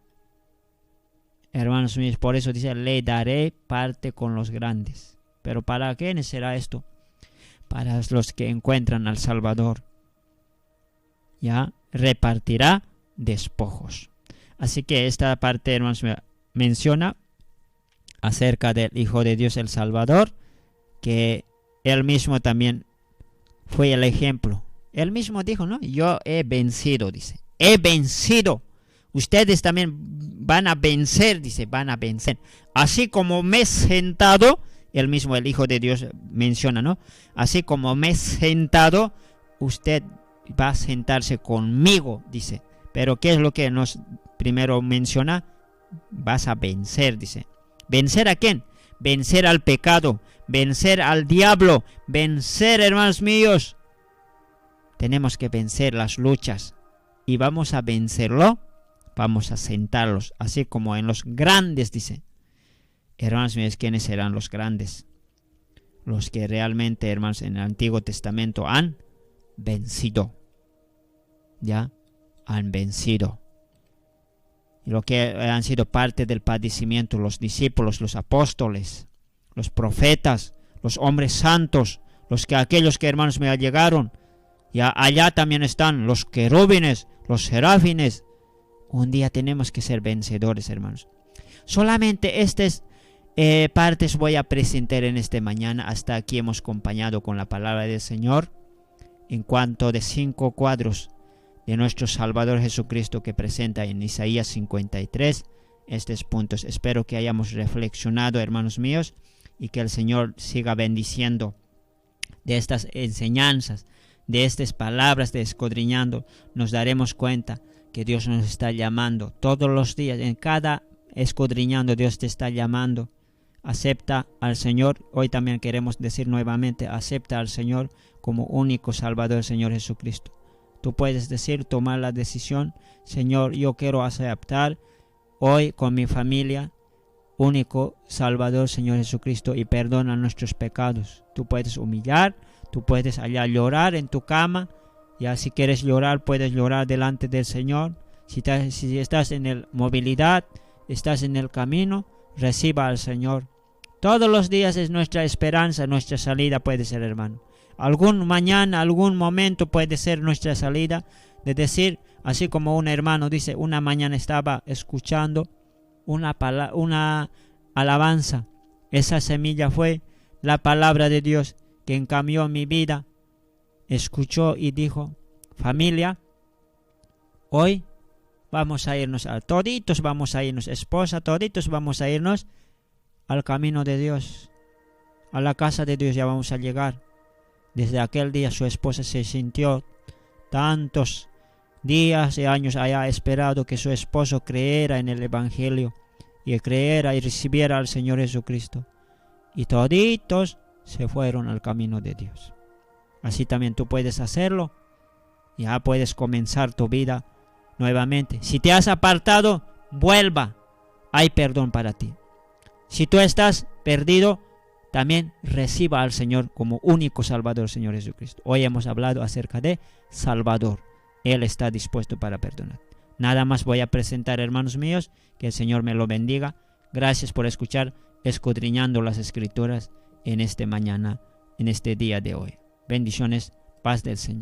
Hermanos míos, por eso dice, le daré parte con los grandes. ¿Pero para quiénes será esto? Para los que encuentran al Salvador. Ya repartirá despojos. Así que esta parte, hermanos, menciona acerca del Hijo de Dios, el Salvador, que él mismo también fue el ejemplo. Él mismo dijo, ¿no? Yo he vencido, dice. He vencido. Ustedes también van a vencer, dice, van a vencer. Así como me he sentado, él mismo, el Hijo de Dios, menciona, ¿no? Así como me he sentado, usted va a sentarse conmigo, dice. Pero ¿qué es lo que nos primero menciona? Vas a vencer, dice. ¿Vencer a quién? Vencer al pecado, vencer al diablo, vencer, hermanos míos. Tenemos que vencer las luchas. Y vamos a vencerlo, vamos a sentarlos, así como en los grandes, dice. Hermanos míos, ¿quiénes serán los grandes? Los que realmente, hermanos, en el Antiguo Testamento han vencido. ¿Ya? Han vencido. Y lo que han sido parte del padecimiento, los discípulos, los apóstoles, los profetas, los hombres santos, aquellos que, hermanos, me allegaron. Ya allá también están los querubines, los serafines. Un día tenemos que ser vencedores, hermanos. Solamente estas partes voy a presentar en esta mañana. Hasta aquí hemos acompañado con la palabra del Señor. En cuanto de 5 cuadros de nuestro Salvador Jesucristo que presenta en Isaías 53 estos puntos. Espero que hayamos reflexionado, hermanos míos, y que el Señor siga bendiciendo de estas enseñanzas, de estas palabras de escudriñando. Nos daremos cuenta que Dios nos está llamando todos los días. En cada escudriñando Dios te está llamando. Acepta al Señor. Hoy también queremos decir nuevamente, acepta al Señor como único Salvador, Señor Jesucristo. Tú puedes decir, tomar la decisión, Señor, yo quiero aceptar hoy con mi familia, único Salvador, Señor Jesucristo, y perdona nuestros pecados. Tú puedes humillar, tú puedes allá llorar en tu cama. Ya si quieres llorar, puedes llorar delante del Señor. Si estás en el movilidad, estás en el camino, reciba al Señor. Todos los días es nuestra esperanza, nuestra salida puede ser, hermano. Mañana, algún momento puede ser nuestra salida de decir, así como un hermano dice, una mañana estaba escuchando una alabanza. Esa semilla fue la palabra de Dios que encambió mi vida. Escuchó y dijo, familia, hoy vamos a irnos, toditos vamos a irnos, esposa, toditos vamos a irnos al camino de Dios, a la casa de Dios ya vamos a llegar. Desde aquel día su esposa se sintió tantos días y años haya esperado que su esposo creyera en el Evangelio y creyera y recibiera al Señor Jesucristo. Y toditos se fueron al camino de Dios. Así también tú puedes hacerlo. Ya puedes comenzar tu vida nuevamente. Si te has apartado, vuelva. Hay perdón para ti. Si tú estás perdido, también reciba al Señor como único Salvador, Señor Jesucristo. Hoy hemos hablado acerca de Salvador. Él está dispuesto para perdonar. Nada más voy a presentar, hermanos míos. Que el Señor me lo bendiga. Gracias por escuchar, escudriñando las Escrituras en esta mañana. en este día de hoy. Bendiciones, paz del Señor.